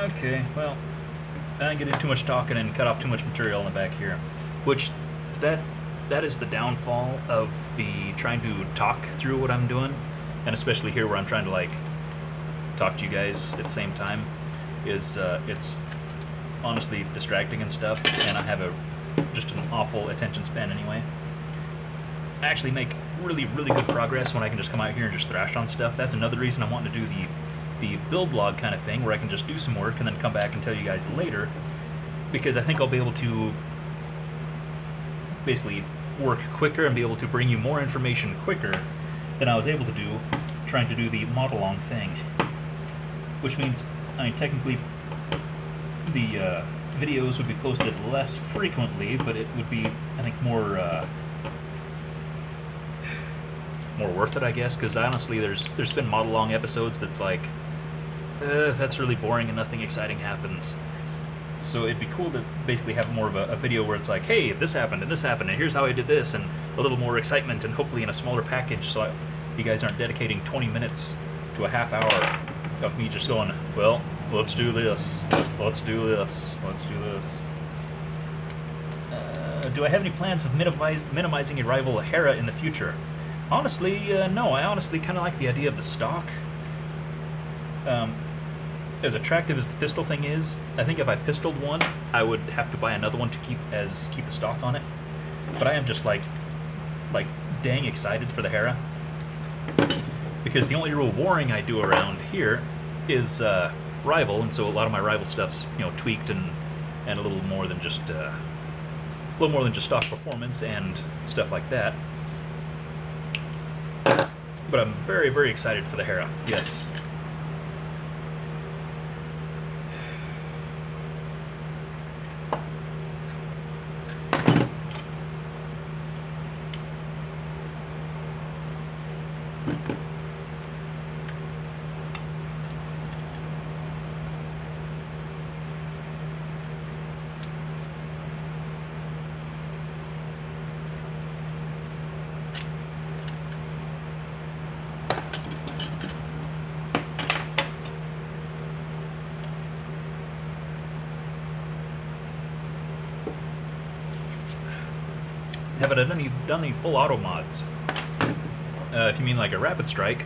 Okay, well, I didn't get into too much talking and cut off too much material in the back here, which that is the downfall of the trying to talk through what I'm doing, and especially here where I'm trying to like talk to you guys at the same time, is it's honestly distracting and stuff, and I have just an awful attention span anyway. I actually make really, really good progress when I can just come out here and just thrash on stuff. That's another reason I'm wanting to do the build log kind of thing, where I can just do some work and then come back and tell you guys later, because I think I'll be able to basically work quicker and be able to bring you more information quicker than I was able to do trying to do the mod-along thing. Which means, I mean, technically the videos would be posted less frequently, but it would be, I think, more worth it, I guess, because honestly there's been mod-along episodes that's like, that's really boring and nothing exciting happens. So it'd be cool to basically have more of a video where it's like, hey, this happened and here's how I did this, and a little more excitement, and hopefully in a smaller package, so you guys aren't dedicating 20 minutes to a half hour of me just going, well, let's do this, let's do this, let's do this. Do I have any plans of minimizing a rival Hera in the future? Honestly, no. I honestly kind of like the idea of the stock. As attractive as the pistol thing is, I think if I pistoled one, I would have to buy another one to keep the stock on it. But I am just like dang excited for the Hera, because the only real warring I do around here is rival, and so a lot of my rival stuff's tweaked and a little more than just stock performance and stuff like that. But I'm very, very excited for the Hera. Yes. Haven't done any full auto mods. If you mean like a Rapid Strike,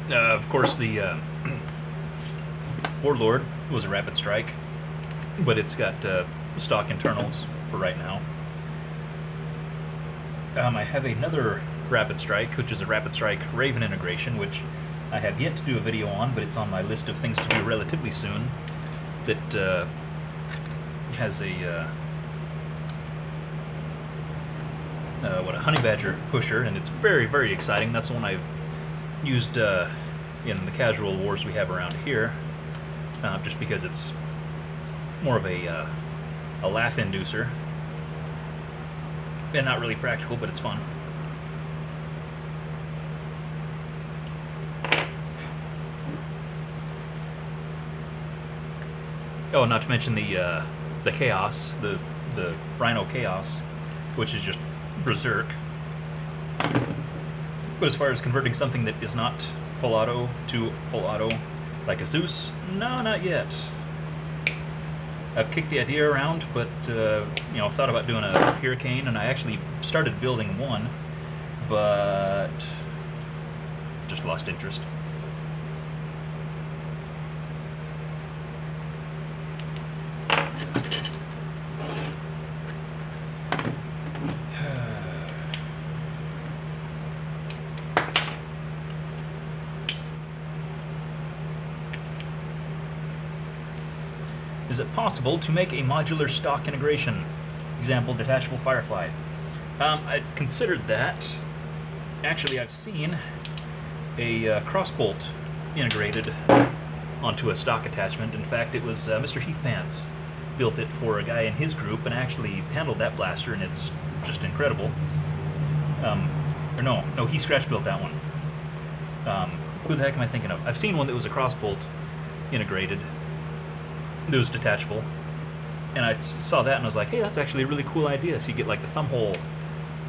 of course the Warlord was a Rapid Strike, but it's got stock internals for right now. I have another Rapid Strike, which is a Rapid Strike Raven integration, which I have yet to do a video on, but it's on my list of things to do relatively soon. That has a a Honey Badger pusher, and it's very, very exciting. That's the one I've used in the casual wars we have around here, just because it's more of a laugh inducer, and not really practical, but it's fun. Oh, not to mention the Chaos, the Rhino Chaos, which is just berserk. But as far as converting something that is not full auto to full auto, like a Zeus, no, not yet. I've kicked the idea around, but thought about doing a Hurricane, and I actually started building one, but just lost interest. Is it possible to make a modular stock integration? Example, detachable Firefly. I considered that. Actually, I've seen a crossbolt integrated onto a stock attachment. In fact, it was Mr. Heathpants built it for a guy in his group and actually handled that blaster, and it's just incredible. Or no, he scratch built that one. Who the heck am I thinking of? I've seen one that was a crossbolt integrated that was detachable, and I saw that and I was like, hey, that's actually a really cool idea. So you get like the thumb hole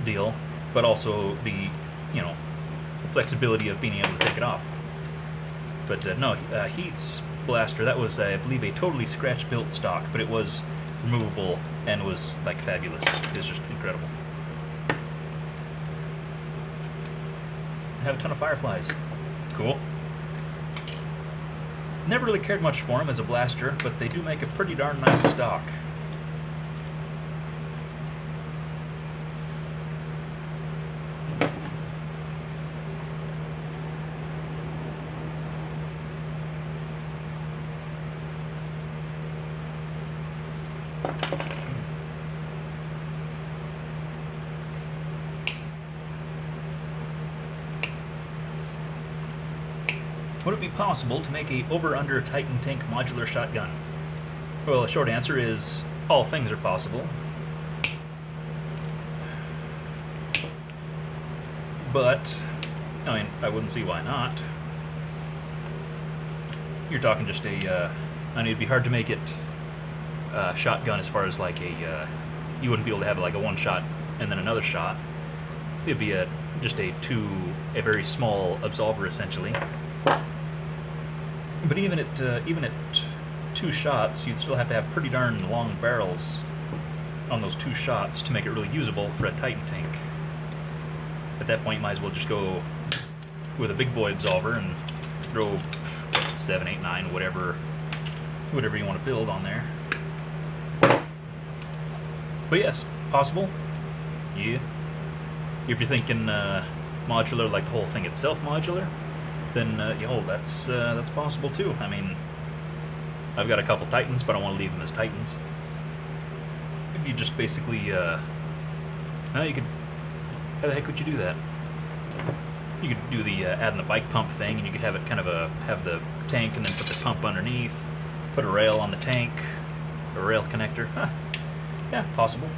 deal, but also the, you know, flexibility of being able to take it off. But no, Heath's blaster, that was, I believe, a totally scratch-built stock, but it was removable and was like fabulous. It was just incredible. I have a ton of Fireflies. Cool. Never really cared much for them as a blaster, but they do make a pretty darn nice stock. Would it be possible to make a over-under Titan tank modular shotgun? Well, the short answer is all things are possible. But, I mean, I wouldn't see why not. You're talking just a, I mean, it'd be hard to make it shotgun as far as like a, you wouldn't be able to have like a one shot and then another shot. It'd be just a very small absolver essentially. But even at 2 shots, you'd still have to have pretty darn long barrels on those 2 shots to make it really usable for a Titan tank. At that point, you might as well just go with a big boy absolver and throw 7, 8, 9, whatever you want to build on there. But yes, possible. Yeah. If you're thinking modular, like the whole thing itself modular, then that's possible too. I mean, I've got a couple Titans, but I want to leave them as Titans. If you just basically, you could, how the heck would you do that? You could do the adding the bike pump thing, and you could have it kind of have the tank and then put the pump underneath, put a rail on the tank, a rail connector. Huh. Yeah, possible.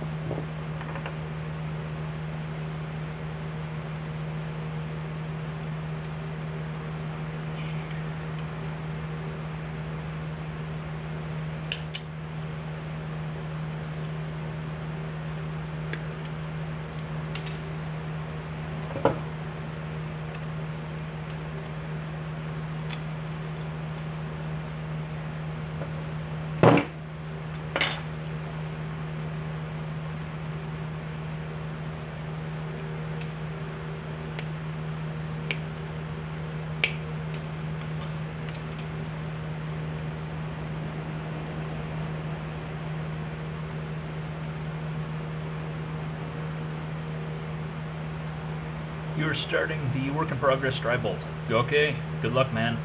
You're starting the work in progress Drybolt. Okay, good luck, man.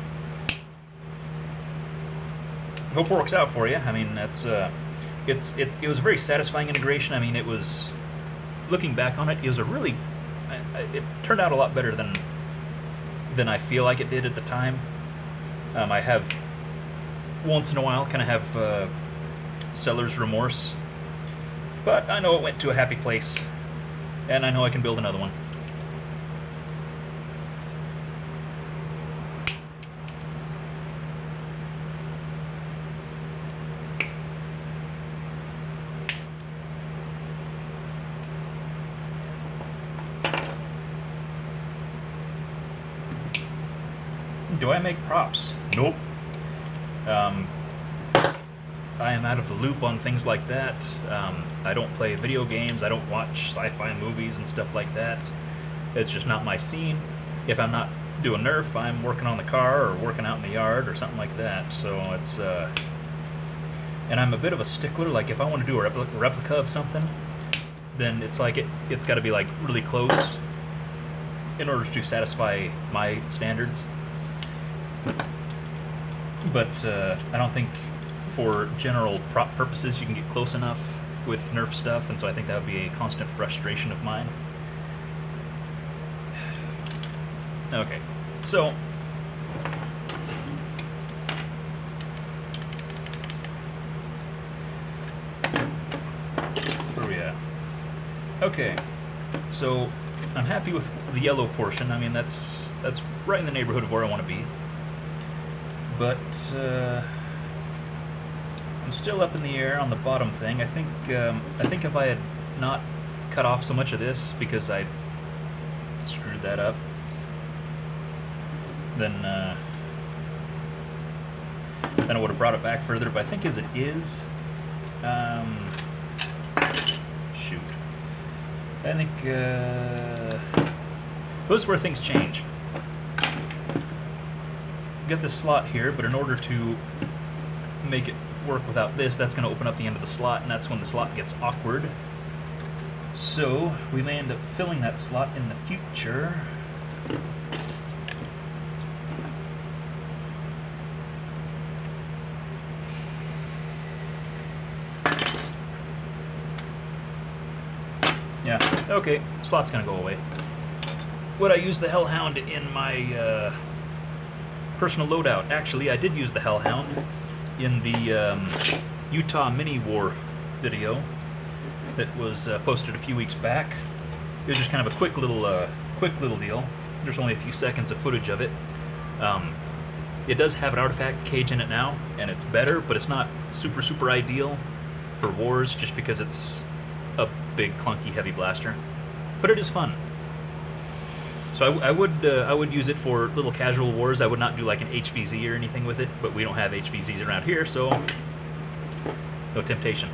Hope it works out for you. I mean, that's it was a very satisfying integration. I mean, it was, looking back on it, it was a really, it turned out a lot better than I feel like it did at the time. I have once in a while kind of have seller's remorse, but I know it went to a happy place, and I know I can build another one. Do I make props? Nope. I am out of the loop on things like that. I don't play video games, I don't watch sci-fi movies and stuff like that. It's just not my scene. If I'm not doing Nerf, I'm working on the car or working out in the yard or something like that. So it's, and I'm a bit of a stickler. Like if I want to do a replica of something, then it's like it's got to be like really close in order to satisfy my standards. But I don't think for general prop purposes, you can get close enough with Nerf stuff, and so I think that would be a constant frustration of mine. Okay, so where are we at? Okay, so I'm happy with the yellow portion. I mean, that's right in the neighborhood of where I want to be. But I'm still up in the air on the bottom thing. I think if I had not cut off so much of this because I screwed that up, then I would have brought it back further. But I think as it is, shoot. I think those are where things change. Got this slot here, but in order to make it work without this, that's going to open up the end of the slot, and that's when the slot gets awkward. So we may end up filling that slot in the future. Yeah, okay, slot's going to go away. Would I use the Hellhound in my personal loadout? Actually, I did use the Hellhound in the Utah Mini War video that was posted a few weeks back. It was just kind of a quick little deal. There's only a few seconds of footage of it. It does have an artifact cage in it now, and it's better, but it's not super ideal for wars just because it's a big clunky heavy blaster. But it is fun. So I would use it for little casual wars. I would not do like an HVZ or anything with it, but we don't have HVZs around here, so no temptation.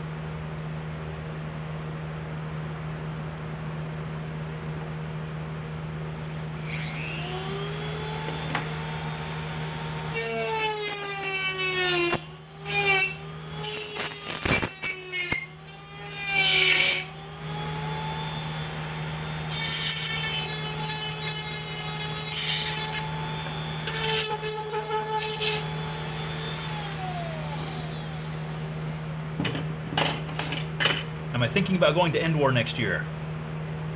Am I thinking about going to End War next year?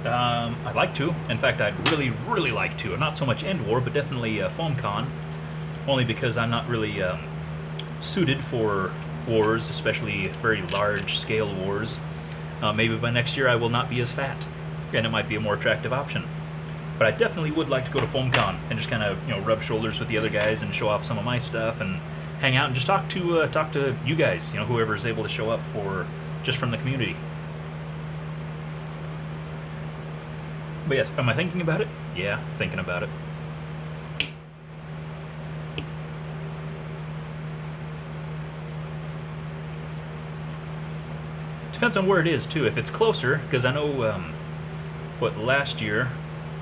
I'd like to. In fact, I'd really like to. Not so much End War, but definitely FoamCon. Only because I'm not really suited for wars, especially very large-scale wars. Maybe by next year I will not be as fat, and it might be a more attractive option. But I definitely would like to go to FoamCon and just kind of, you know, rub shoulders with the other guys and show off some of my stuff and hang out and just talk to you guys, you know, whoever is able to show up for just from the community. But yes, am I thinking about it? Yeah, thinking about it. Depends on where it is too. If it's closer, because I know last year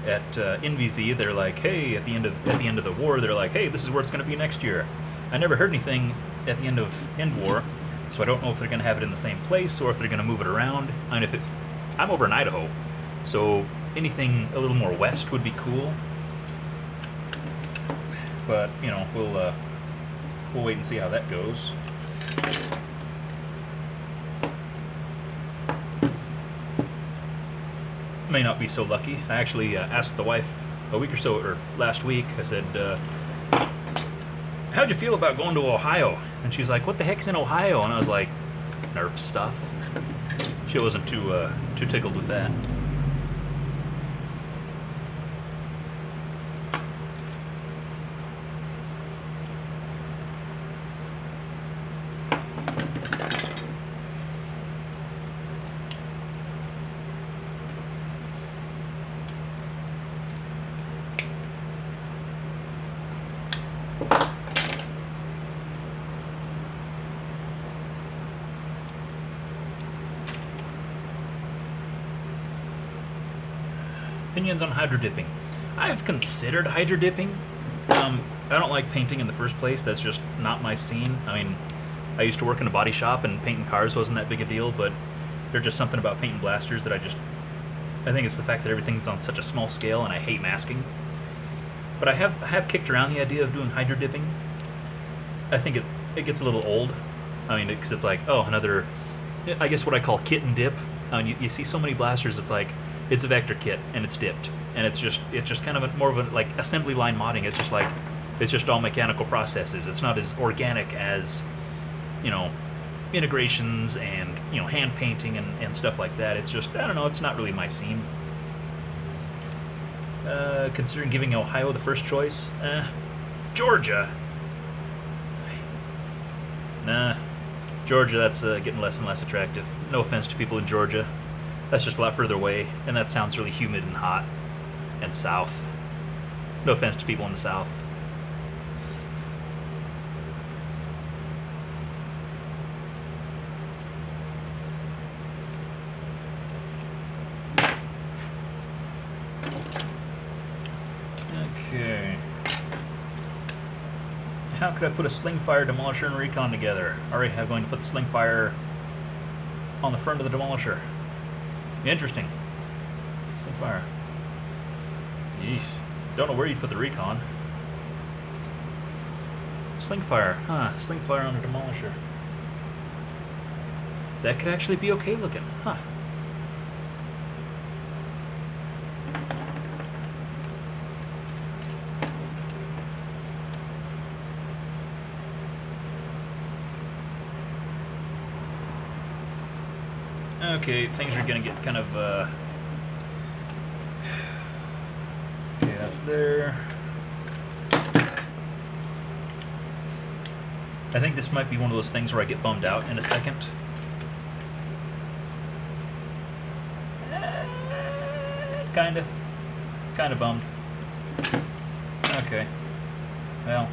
at NVZ they're like, hey, at the end of the war, they're like, hey, this is where it's going to be next year. I never heard anything at the end of End War, so I don't know if they're going to have it in the same place or if they're going to move it around. I mean, I'm over in Idaho, so anything a little more west would be cool. But you know, we'll wait and see how that goes. May not be so lucky. I actually asked the wife a week or so, or last week, I said, how'd you feel about going to Ohio? And she's like, what the heck's in Ohio? And I was like, Nerf stuff. She wasn't too tickled with that. Opinions on hydro dipping. I've considered hydro dipping. I don't like painting in the first place. That's just not my scene. I mean, I used to work in a body shop and painting cars wasn't that big a deal, but there's just something about painting blasters that I think it's the fact that everything's on such a small scale and I hate masking. But I have kicked around the idea of doing hydro dipping. I think it gets a little old I mean, because it's like, oh, another, I guess what I call kit and dip. I mean, you see so many blasters, it's like, it's a vector kit and it's dipped, and it's just kind of more of a like assembly line modding. It's just like, it's just all mechanical processes. It's not as organic as, you know, integrations and, you know, hand painting and stuff like that. It's just, I don't know, it's not really my scene. Considering giving Ohio the first choice, Georgia. Nah, Georgia, that's getting less and less attractive. No offense to people in Georgia. That's just a lot further away, and that sounds really humid and hot and south. No offense to people in the south. Okay. How could I put a Slingfire, Demolisher, and Recon together? Alright, I'm going to put the Slingfire on the front of the Demolisher. Interesting. Slingfire. Yeesh. Don't know where you'd put the Recon. Slingfire. Huh. Slingfire on a Demolisher. That could actually be okay looking. Huh. Okay, things are gonna get kind of, okay, that's there. I think this might be one of those things where I get bummed out in a second. Kinda bummed. Okay, well.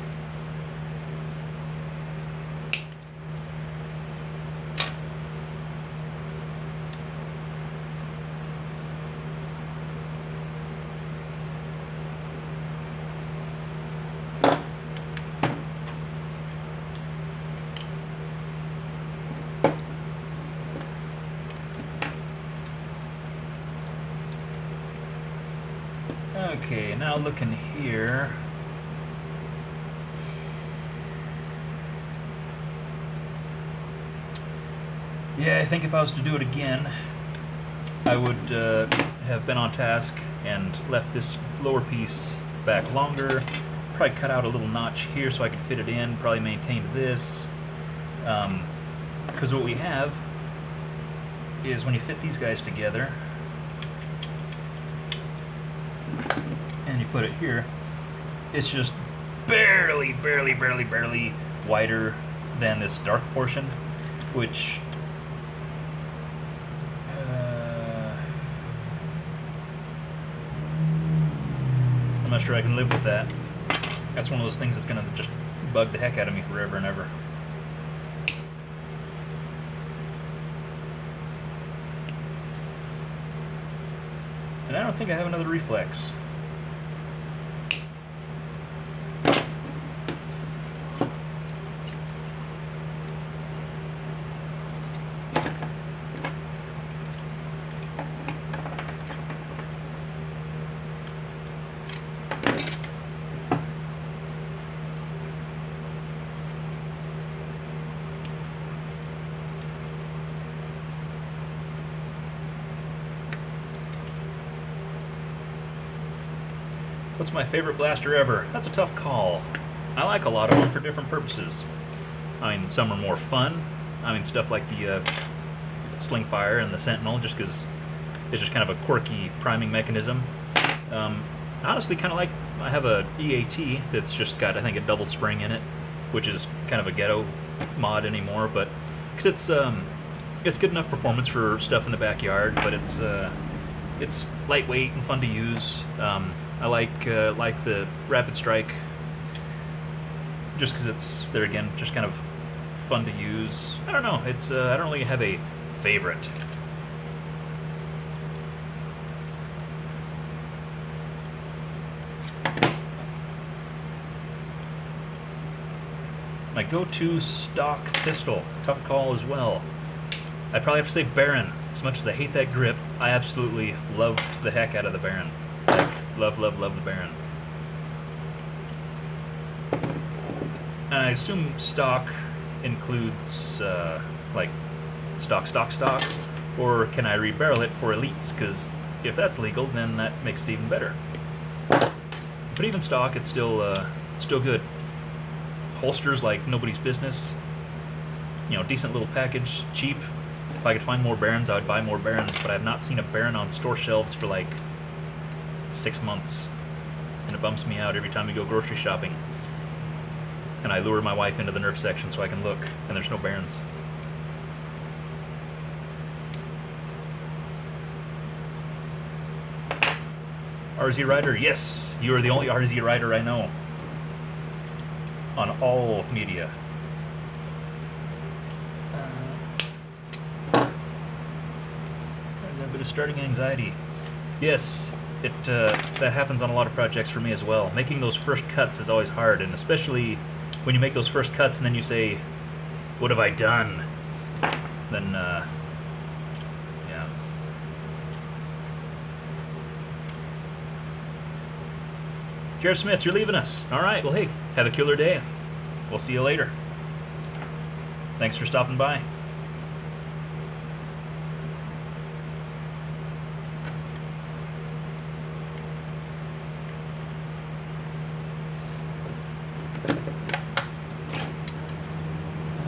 Okay, now looking here. Yeah, I think if I was to do it again, I would have been on task and left this lower piece back longer. Probably cut out a little notch here so I could fit it in. Probably maintained this. Because what we have is when you fit these guys together, and you put it here, it's just barely wider than this dark portion, which I'm not sure I can live with that. That's one of those things that's gonna just bug the heck out of me forever and ever. And I don't think I have another reflex. What's my favorite blaster ever? That's a tough call. I like a lot of them for different purposes. I mean, some are more fun. I mean, stuff like the Slingfire and the Sentinel, just because it's just kind of a quirky priming mechanism. Honestly, kind of like, I have a EAT that's just got, I think, a double spring in it, which is kind of a ghetto mod anymore, but because it's good enough performance for stuff in the backyard, but it's lightweight and fun to use. I like the Rapid Strike, just because it's, there again, just kind of fun to use. I don't know, it's I don't really have a favorite. My go-to stock pistol, tough call as well. I'd probably have to say Baron. As much as I hate that grip, I absolutely love the heck out of the Baron. Like, love the Baron. And I assume stock includes like stock, or can I rebarrel it for elites? Because if that's legal, then that makes it even better. But even stock, it's still good. Holsters like nobody's business. You know, decent little package, cheap. If I could find more Barons, I would buy more Barons, but I have not seen a Baron on store shelves for like 6 months. And it bumps me out every time we go grocery shopping. And I lure my wife into the Nerf section so I can look, and there's no Barons. RZ Rider, yes, you are the only RZ Rider I know. On all media. There's a bit of starting anxiety. Yes, that happens on a lot of projects for me as well. Making those first cuts is always hard, and especially when you make those first cuts and then you say, "What have I done?" Then, yeah. Jared Smith, you're leaving us. All right, well, hey, have a killer day. We'll see you later. Thanks for stopping by.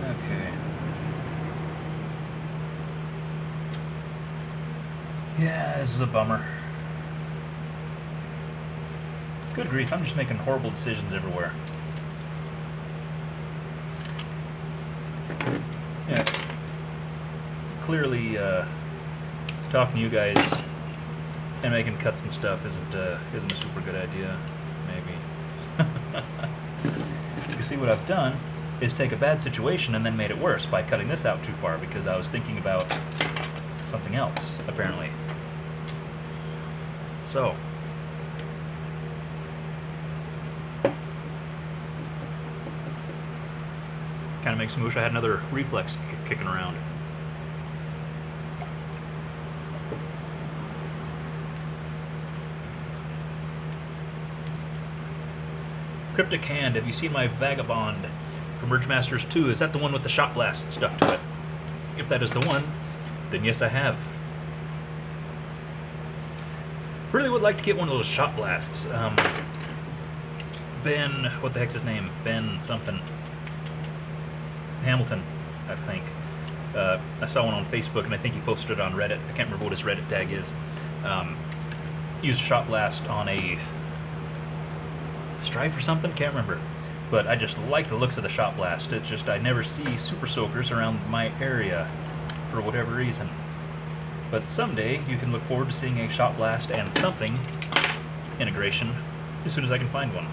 Okay. Yeah, this is a bummer. Good grief, I'm just making horrible decisions everywhere. Yeah. Clearly, talking to you guys and making cuts and stuff isn't a super good idea, maybe. You see, what I've done is take a bad situation and then made it worse by cutting this out too far because I was thinking about something else, apparently. So, kind of makes me wish I had another reflex kicking around. Cryptic Hand, have you seen my Vagabond from Merge Masters 2? Is that the one with the shot blast stuck to it? If that is the one, then yes, I have. Really would like to get one of those shot blasts. Ben, what the heck's his name? Ben something. Hamilton, I think. I saw one on Facebook, and I think he posted it on Reddit. I can't remember what his Reddit tag is. Used a shot blast on a Strife or something, can't remember. But I just like the looks of the shot blast. It's just I never see super soakers around my area for whatever reason. But someday you can look forward to seeing a shot blast and something integration as soon as I can find one.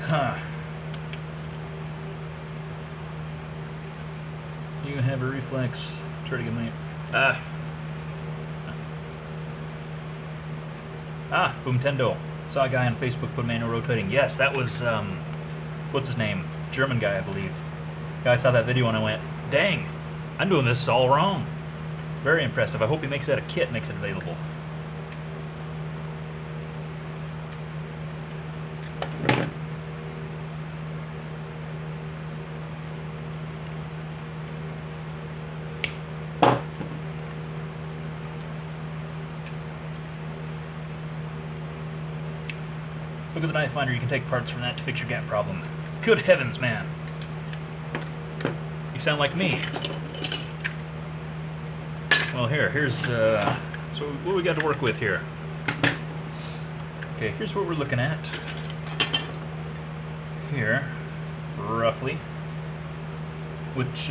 Huh. You have a reflex. Try to get my... Boomtendo. Saw a guy on Facebook put manual rotating. Yes, that was, what's his name? German guy, I believe. I saw that video and I went, dang, I'm doing this all wrong. Very impressive. I hope he makes that a kit, makes it available. Look at the knife finder, you can take parts from that to fix your gap problem. Good heavens, man. You sound like me. Well, here's, so what we got to work with here. Okay, here's what we're looking at. Here, roughly. Which,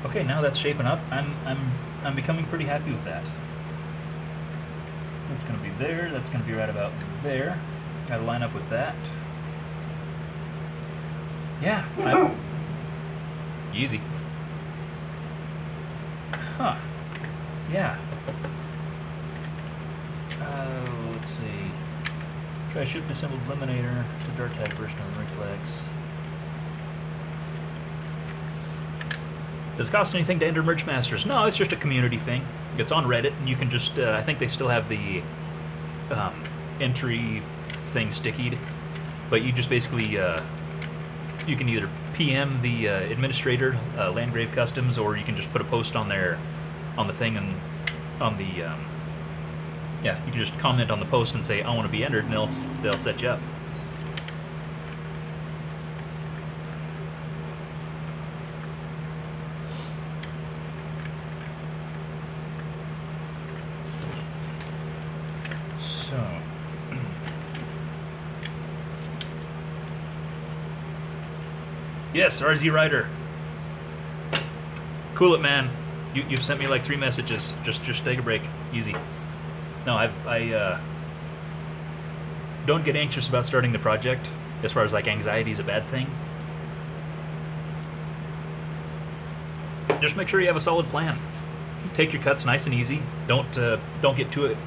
okay, now that's shaping up. I'm becoming pretty happy with that. That's going to be there, that's going to be right about there. Got to line up with that. Yeah, easy. Huh. Yeah. Let's see. Try ship assembled Eliminator. It's a dark type burst on reflex. Does it cost anything to enter Merge Masters? No, it's just a community thing. It's on Reddit, and you can just, I think they still have the entry thing stickied, but you just basically, you can either PM the administrator, Landgrave Customs, or you can just put a post on there, on the thing, and on the, yeah, you can just comment on the post and say, I want to be entered, and they'll set you up. Yes, RZ Rider. Cool it, man. You've sent me like 3 messages. Just take a break. Easy. No, I don't get anxious about starting the project. As far as like anxiety is a bad thing. Just make sure you have a solid plan. Take your cuts nice and easy. Don't get to it.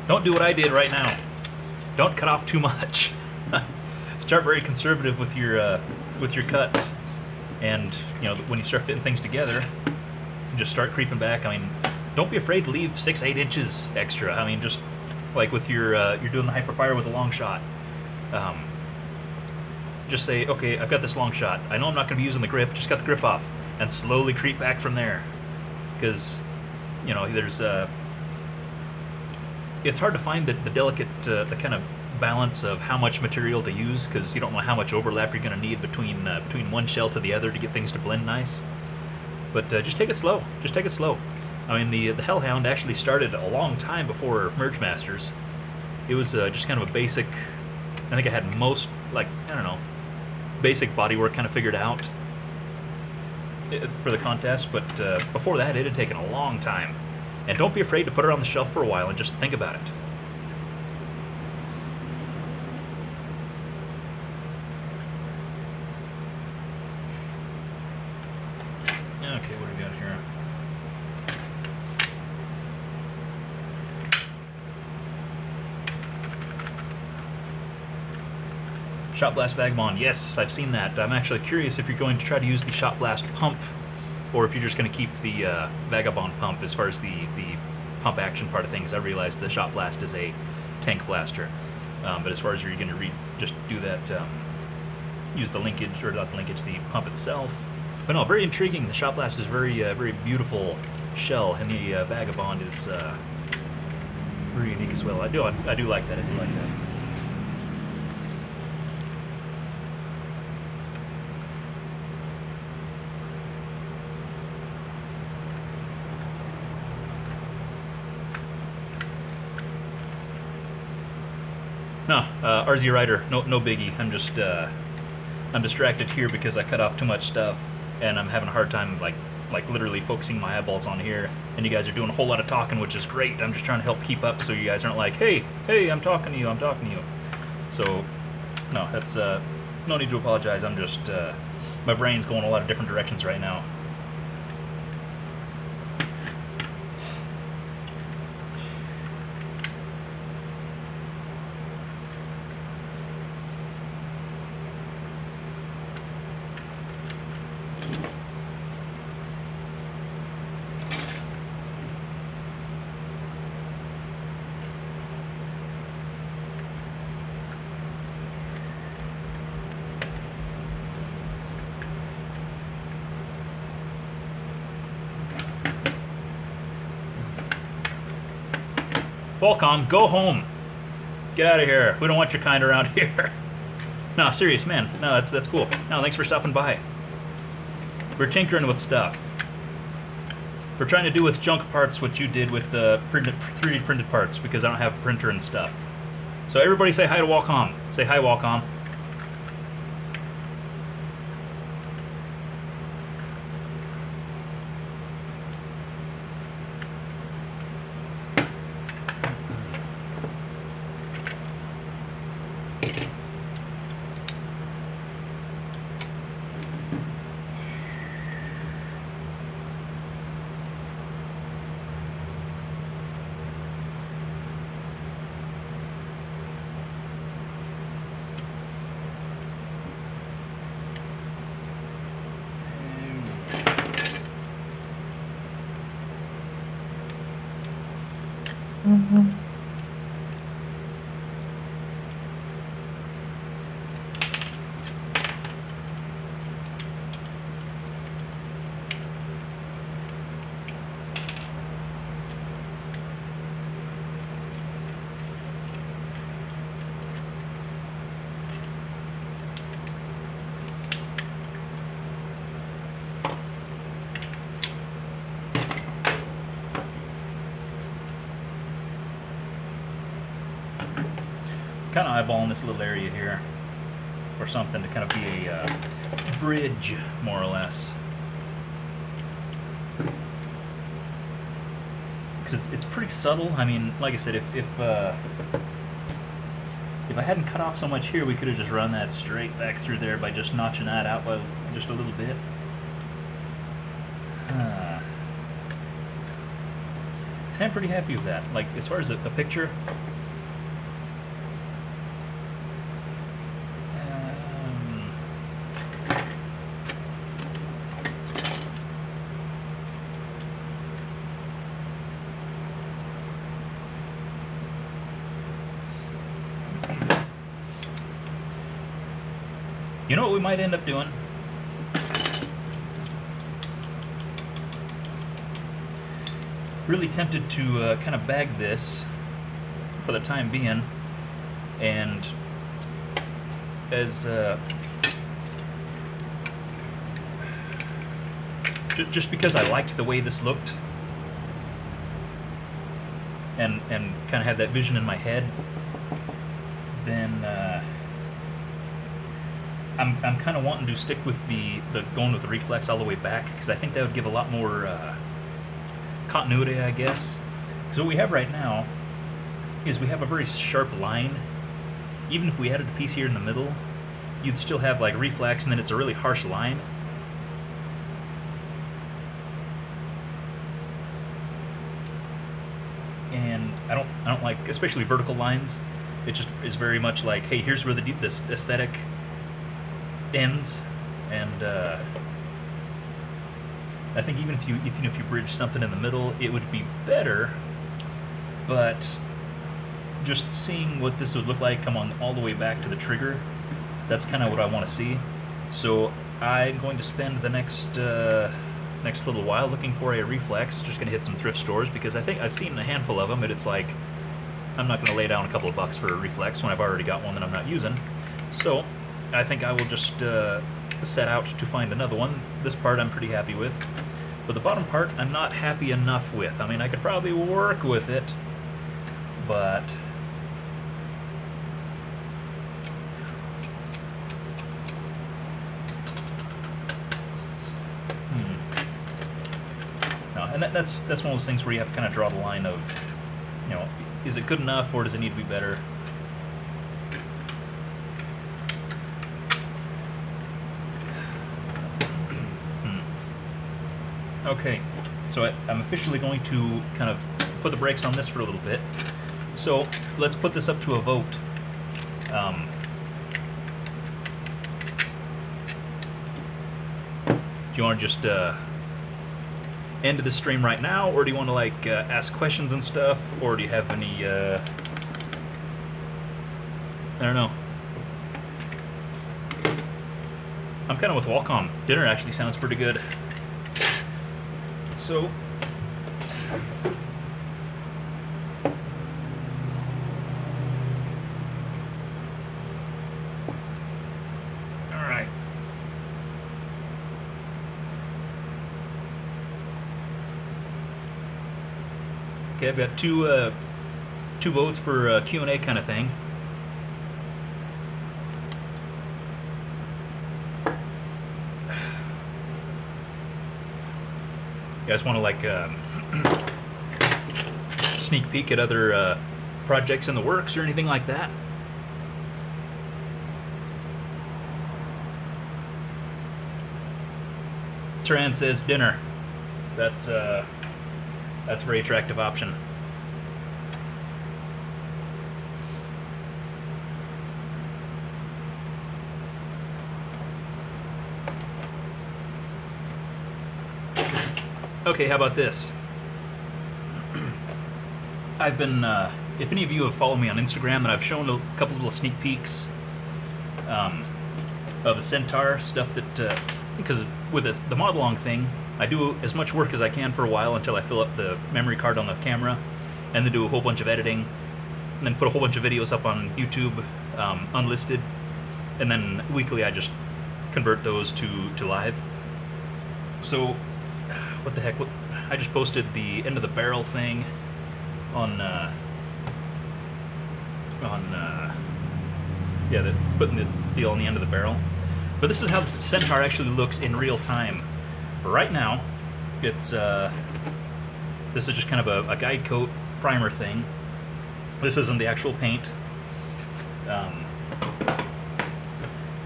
Don't do what I did right now. Don't cut off too much. Start very conservative with your cuts, and you know, when you start fitting things together, just start creeping back. I mean, don't be afraid to leave 6-8 inches extra. I mean, just like with your you're doing the hyperfire with a long shot. Just say, okay, I've got this long shot. I know I'm not going to be using the grip. Just cut the grip off and slowly creep back from there, because you know there's it's hard to find the delicate the kind of balance of how much material to use, because you don't know how much overlap you're going to need between one shell to the other to get things to blend nice. But just take it slow. Just take it slow. I mean, the Hellhound actually started a long time before Merge Masters. It was just kind of a basic. I think I had most, like, I don't know, basic bodywork kind of figured out for the contest. But before that, it had taken a long time. And don't be afraid to put it on the shelf for a while and just think about it. Okay, what do we got here? Shot Blast Vagabond. Yes, I've seen that. I'm actually curious if you're going to try to use the Shot Blast pump, or if you're just going to keep the Vagabond pump as far as the pump action part of things. I realize the Shot Blast is a tank blaster, but as far as you're going to just do that, use the linkage, or not the linkage, the pump itself. But no, very intriguing. The Shot Blast is very beautiful shell, and the Vagabond is very unique as well. I do like that. I do like that. No, RZ Rider, no biggie. I'm just I'm distracted here because I cut off too much stuff, and I'm having a hard time like literally focusing my eyeballs on here. And you guys are doing a whole lot of talking, which is great. I'm just trying to help keep up, so you guys aren't like, hey, I'm talking to you. So, no, that's no need to apologize. I'm just my brain's going a lot of different directions right now. Volcom, go home. Get out of here. We don't want your kind around here. No, serious, man. No, that's cool. No, thanks for stopping by. We're tinkering with stuff. We're trying to do with junk parts what you did with the 3D printed parts, because I don't have a printer and stuff. So everybody say hi to Volcom. Say hi, Volcom. Kind of eyeballing this little area here or something to kind of be a bridge, more or less. Because it's pretty subtle. I mean, like I said, if I hadn't cut off so much here, we could have just run that straight back through there by just notching that out by just a little bit. So I'm pretty happy with that. Like, as far as a picture, you know what we might end up doing? Really tempted to kind of bag this for the time being, and as just because I liked the way this looked, and kind of have that vision in my head, then I'm kind of wanting to stick with the going with the reflex all the way back, because I think that would give a lot more continuity, I guess. Because what we have right now is we have a very sharp line. Even if we added a piece here in the middle, you'd still have like reflex, and then it's a really harsh line. And I don't like, especially vertical lines. It just is very much like, hey, here's where this aesthetic ends, and I think even if you bridge something in the middle, it would be better. But just seeing what this would look like come on all the way back to the trigger, that's kind of what I want to see. So I'm going to spend the next little while looking for a reflex. Just going to hit some thrift stores, because I think I've seen a handful of them, but it's like, I'm not going to lay down a couple of bucks for a reflex when I've already got one that I'm not using. So I think I will just set out to find another one. This part I'm pretty happy with, but the bottom part I'm not happy enough with. I mean, I could probably work with it, but no. And that's one of those things where you have to kind of draw the line of, you know, is it good enough or does it need to be better? Okay, so I'm officially going to kind of put the brakes on this for a little bit. So let's put this up to a vote. Do you want to just end the stream right now, or do you want to like ask questions and stuff, or do you have any I don't know. I'm kind of with Wacom. Dinner actually sounds pretty good. So okay, I've got two votes for Q&A kind of thing. You guys want to like sneak peek at other projects in the works or anything like that? Turan says dinner. That's a very attractive option. Okay, how about this? I've been, if any of you have followed me on Instagram, and I've shown a couple little sneak peeks of the Centaur stuff that, because with the mod-along thing, I do as much work as I can for a while until I fill up the memory card on the camera, and then do a whole bunch of editing, and then put a whole bunch of videos up on YouTube, unlisted, and then weekly I just convert those to live. So, what the heck, I just posted the end of the barrel thing on putting the deal on the end of the barrel. But this is how the Centaur actually looks in real time. Right now, it's this is just kind of a guide coat primer thing. This isn't the actual paint.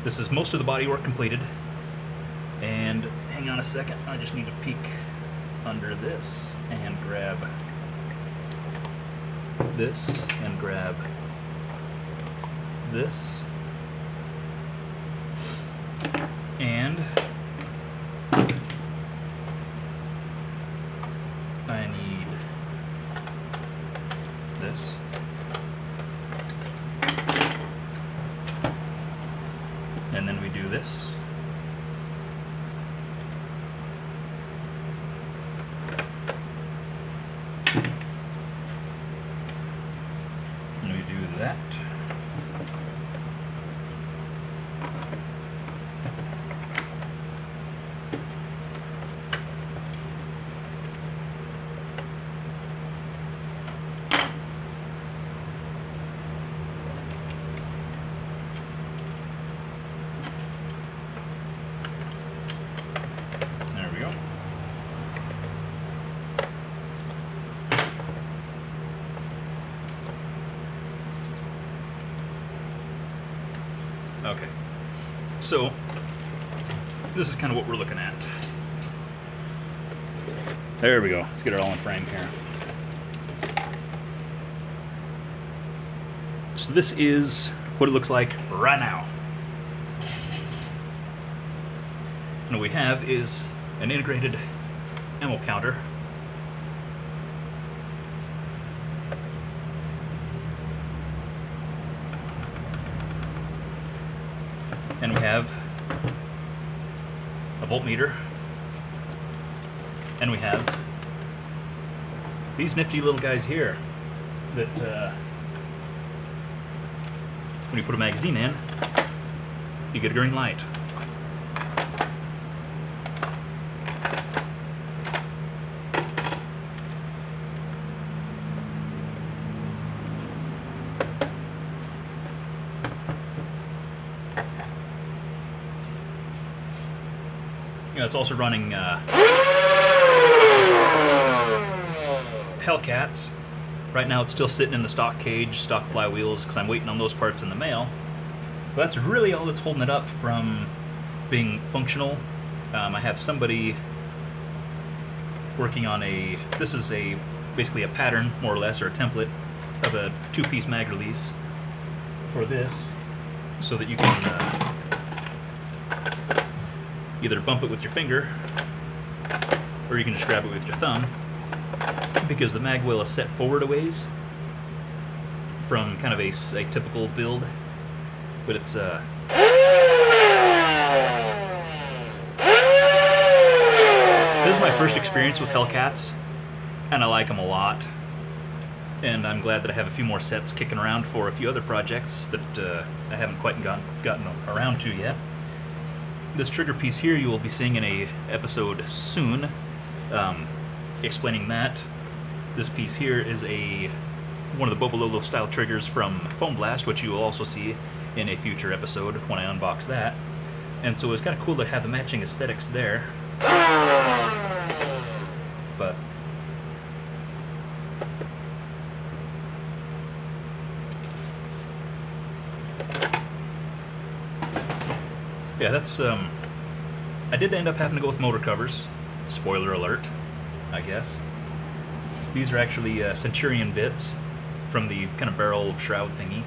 This is most of the bodywork completed. And hang on a second, I just need to peek under this and grab this and grab this. And I need this. And then we do this. And we do that. Okay, so this is kind of what we're looking at. There we go. Let's get it all in frame here. So this is what it looks like right now. And what we have is an integrated ammo counter. And we have a voltmeter, and we have these nifty little guys here that when you put a magazine in, you get a green light. It's also running Hellcats. Right now it's still sitting in the stock cage, stock flywheels, because I'm waiting on those parts in the mail. But that's really all that's holding it up from being functional. I have somebody working on this is basically a pattern, more or less, or a template of a 2-piece mag release for this, so that you can either bump it with your finger, or you can just grab it with your thumb, because the mag wheel is set forward a ways from kind of a typical build, but it's this is my first experience with Hellcats, and I like them a lot, and I'm glad that I have a few more sets kicking around for a few other projects that I haven't quite gotten around to yet. This trigger piece here you will be seeing in a episode soon, explaining that. This piece here is one of the Bobololo style triggers from Foam Blast, which you will also see in a future episode when I unbox that. And so it's kind of cool to have the matching aesthetics there. But yeah, that's I did end up having to go with motor covers. Spoiler alert, I guess. These are actually Centurion bits from the kind of barrel shroud thingy.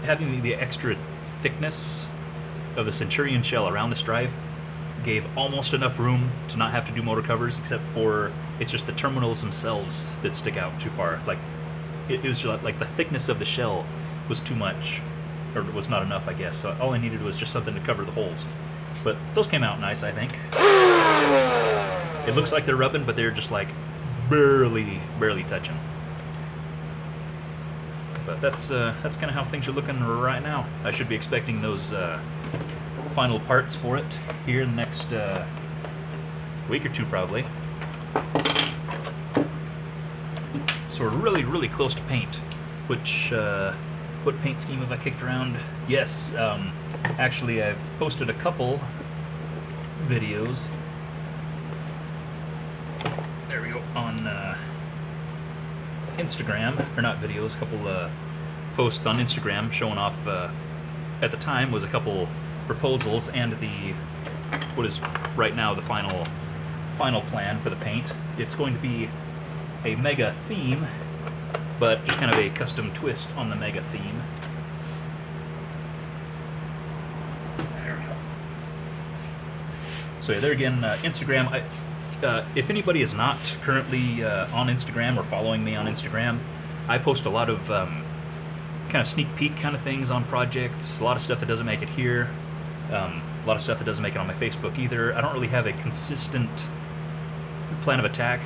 Having the extra thickness of the Centurion shell around the stripe gave almost enough room to not have to do motor covers, except for it's just the terminals themselves that stick out too far. Like it was just like the thickness of the shell was too much, or was not enough, I guess. So all I needed was just something to cover the holes. But those came out nice, I think. It looks like they're rubbing, but they're just like barely touching. But that's kind of how things are looking right now. I should be expecting those final parts for it here in the next week or two, probably. So we're really close to paint. Which what paint scheme have I kicked around? Yes, actually I've posted a couple videos. There we go, on Instagram, or not videos, a couple posts on Instagram showing off, at the time was a couple proposals and the, what is right now the final plan for the paint. It's going to be a Mega theme, but just kind of a custom twist on the Mega theme. There we go. So yeah, there again, Instagram. If anybody is not currently on Instagram or following me on Instagram, I post a lot of kind of sneak peek kind of things on projects, a lot of stuff that doesn't make it here, a lot of stuff that doesn't make it on my Facebook either. I don't really have a consistent plan of attack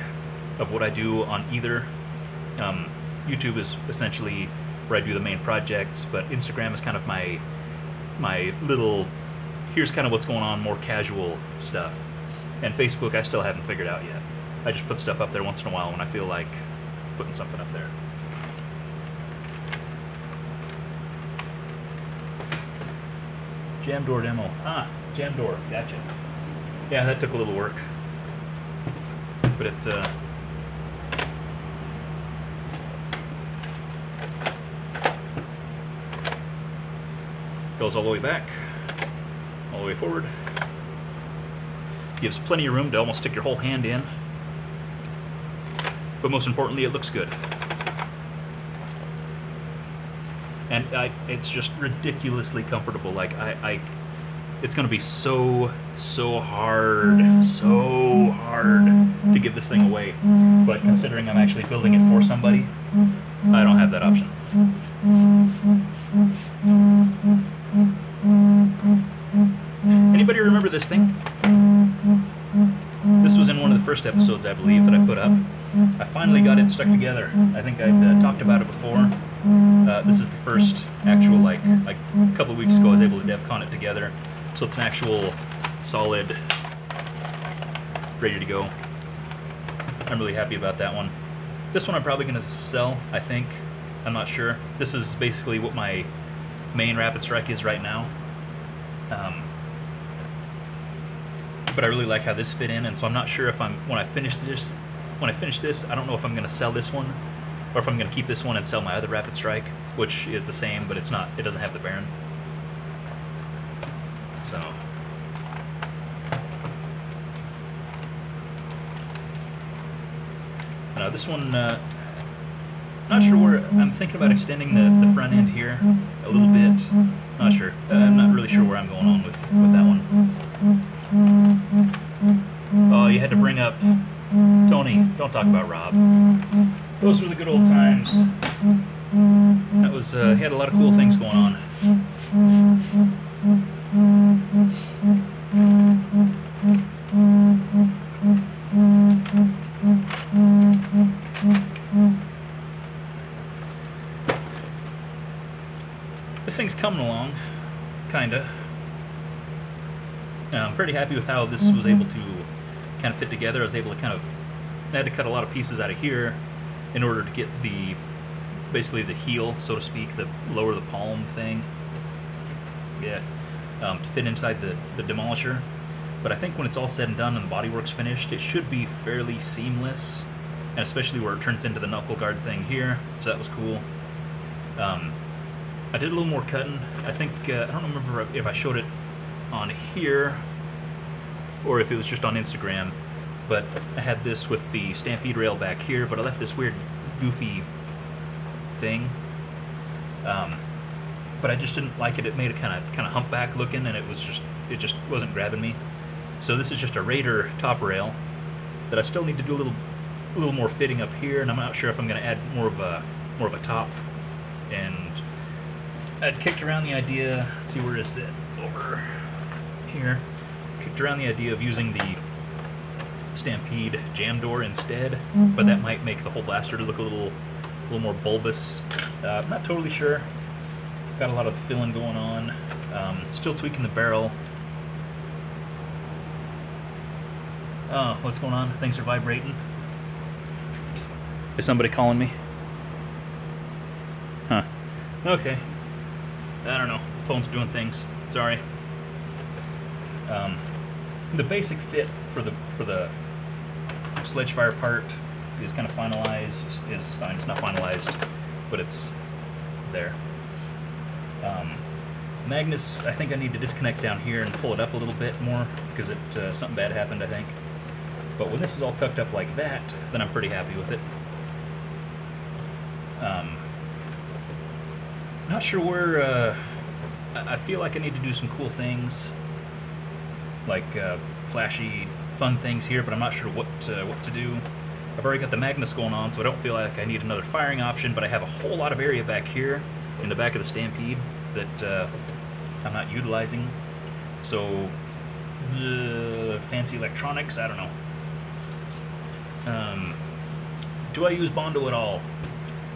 of what I do on either. YouTube is essentially where I do the main projects, but Instagram is kind of my little, here's kind of what's going on, more casual stuff. And Facebook I still haven't figured out yet. I just put stuff up there once in a while when I feel like putting something up there. Jam door demo. Ah, jam door, gotcha. Yeah, that took a little work. But it goes all the way back, all the way forward. Gives plenty of room to almost stick your whole hand in. But most importantly, it looks good. And it's just ridiculously comfortable. Like, it's going to be so hard to give this thing away. But considering I'm actually building it for somebody, I don't have that option. Anybody remember this thing? This was in one of the first episodes, I believe, that I put up. I finally got it stuck together. I think I'd talked about it before. This is the first actual, like a couple of weeks ago I was able to DevCon it together. So it's an actual solid, ready to go. I'm really happy about that one. This one I'm probably going to sell, I think. I'm not sure. This is basically what my main Rapid Strike is right now. But I really like how this fit in, and so I'm not sure if when I finish this, I don't know if I'm going to sell this one, or if I'm going to keep this one and sell my other Rapid Strike, which is the same, but it doesn't have the Baron. So. Now this one, not sure where, I'm thinking about extending the front end here a little bit. Not sure. I'm not really sure where I'm going on with that one. Oh, you had to bring up Tony. Don't talk about Rob. Those were the good old times. That was, he had a lot of cool things going on. This thing's coming along, kinda. I'm pretty happy with how this was able to kind of fit together. I was able to I had to cut a lot of pieces out of here in order to get basically the heel, so to speak, the lower the palm thing. Yeah, to fit inside the Demolisher. But I think when it's all said and done and the bodywork's finished, it should be fairly seamless, and especially where it turns into the knuckle guard thing here. So that was cool. I did a little more cutting. I think, I don't remember if I showed it on here or if it was just on Instagram, but I had this with the Stampede rail back here, but I left this weird goofy thing. But I just didn't like it. It made it kind of humpback looking, and it just wasn't grabbing me. So this is just a Raider top rail that I still need to do a little more fitting up here, and I'm not sure if I'm going to add more of a top. And I'd kicked around the idea. Let's see, where is that? Over here. Kicked around the idea of using the Stampede jam door instead, but that might make the whole blaster look a little more bulbous. I'm not totally sure. Got a lot of filling going on. Still tweaking the barrel. Oh, what's going on? Things are vibrating. Is somebody calling me? Huh. Okay. I don't know. The phone's doing things. Sorry. The basic fit for the Sledgefire part is kind of finalized. It's not finalized, but it's there. Magnus, I think I need to disconnect down here and pull it up a little bit more because something bad happened, I think. But when this is all tucked up like that, then I'm pretty happy with it. Not sure where. I feel like I need to do some cool things, like flashy, fun things here, but I'm not sure what to do. I've already got the Magnus going on, so I don't feel like I need another firing option, but I have a whole lot of area back here in the back of the Stampede that I'm not utilizing. So, fancy electronics, I don't know. Do I use Bondo at all?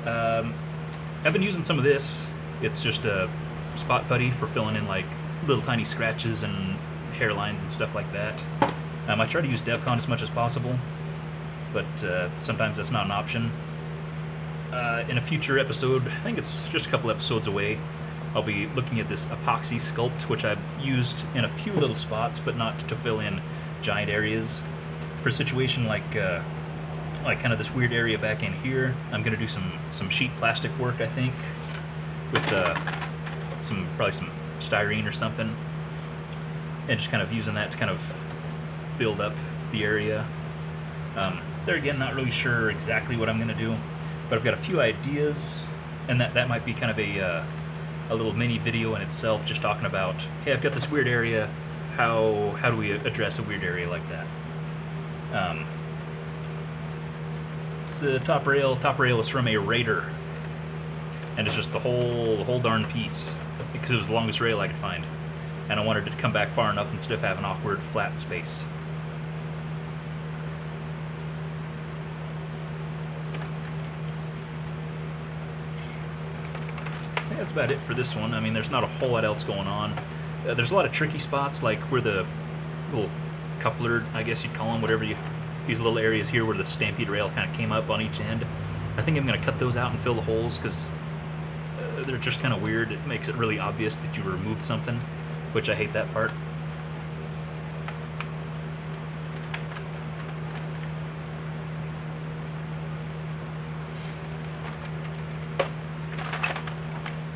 I've been using some of this. It's just a spot putty for filling in like little tiny scratches and hairlines and stuff like that. I try to use DevCon as much as possible, but sometimes that's not an option. In a future episode, I think it's just a couple episodes away, I'll be looking at this epoxy sculpt, which I've used in a few little spots, but not to fill in giant areas. For a situation like kind of this weird area back in here, I'm going to do some sheet plastic work, I think, with probably some styrene or something, and just kind of using that to kind of build up the area. There again, not really sure exactly what I'm going to do, but I've got a few ideas, and that might be kind of a little mini video in itself, just talking about, hey, I've got this weird area, how do we address a weird area like that? So the top rail is from a Raider, and it's just the whole darn piece, because it was the longest rail I could find, and I wanted it to come back far enough instead of having awkward flat space. I think that's about it for this one. I mean, there's not a whole lot else going on. There's a lot of tricky spots, like where the little coupler, I guess you'd call them, whatever these little areas here where the Stampede rail kind of came up on each end. I think I'm going to cut those out and fill the holes, because they're just kind of weird. It makes it really obvious that you removed something, which I hate that part.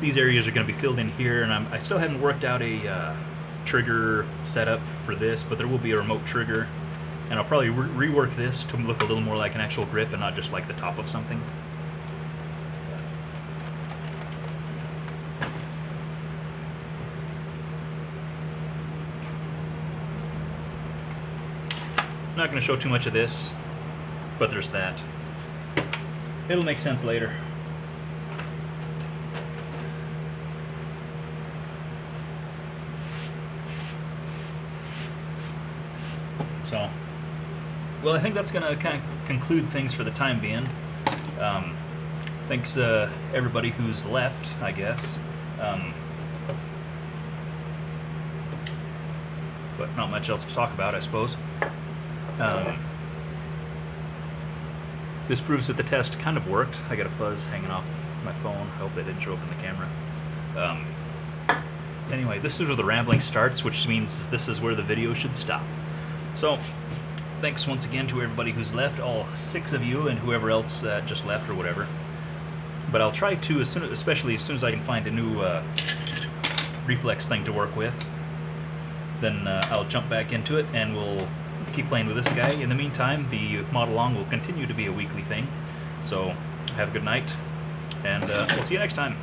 These areas are going to be filled in here, and I still haven't worked out a trigger setup for this, but there will be a remote trigger, and I'll probably rework this to look a little more like an actual grip and not just like the top of something. I'm not going to show too much of this, but there's that. It'll make sense later. So, well, I think that's going to kind of conclude things for the time being. Thanks everybody who's left, I guess. But not much else to talk about, I suppose. This proves that the test kind of worked. I got a fuzz hanging off my phone. I hope that didn't show up in the camera. Anyway, this is where the rambling starts, which means this is where the video should stop. So, thanks once again to everybody who's left, all 6 of you, and whoever else just left or whatever. But I'll try to, especially as soon as I can find a new reflex thing to work with, then I'll jump back into it and we'll keep playing with this guy. In the meantime, the mod-along will continue to be a weekly thing. So, have a good night, and we'll see you next time.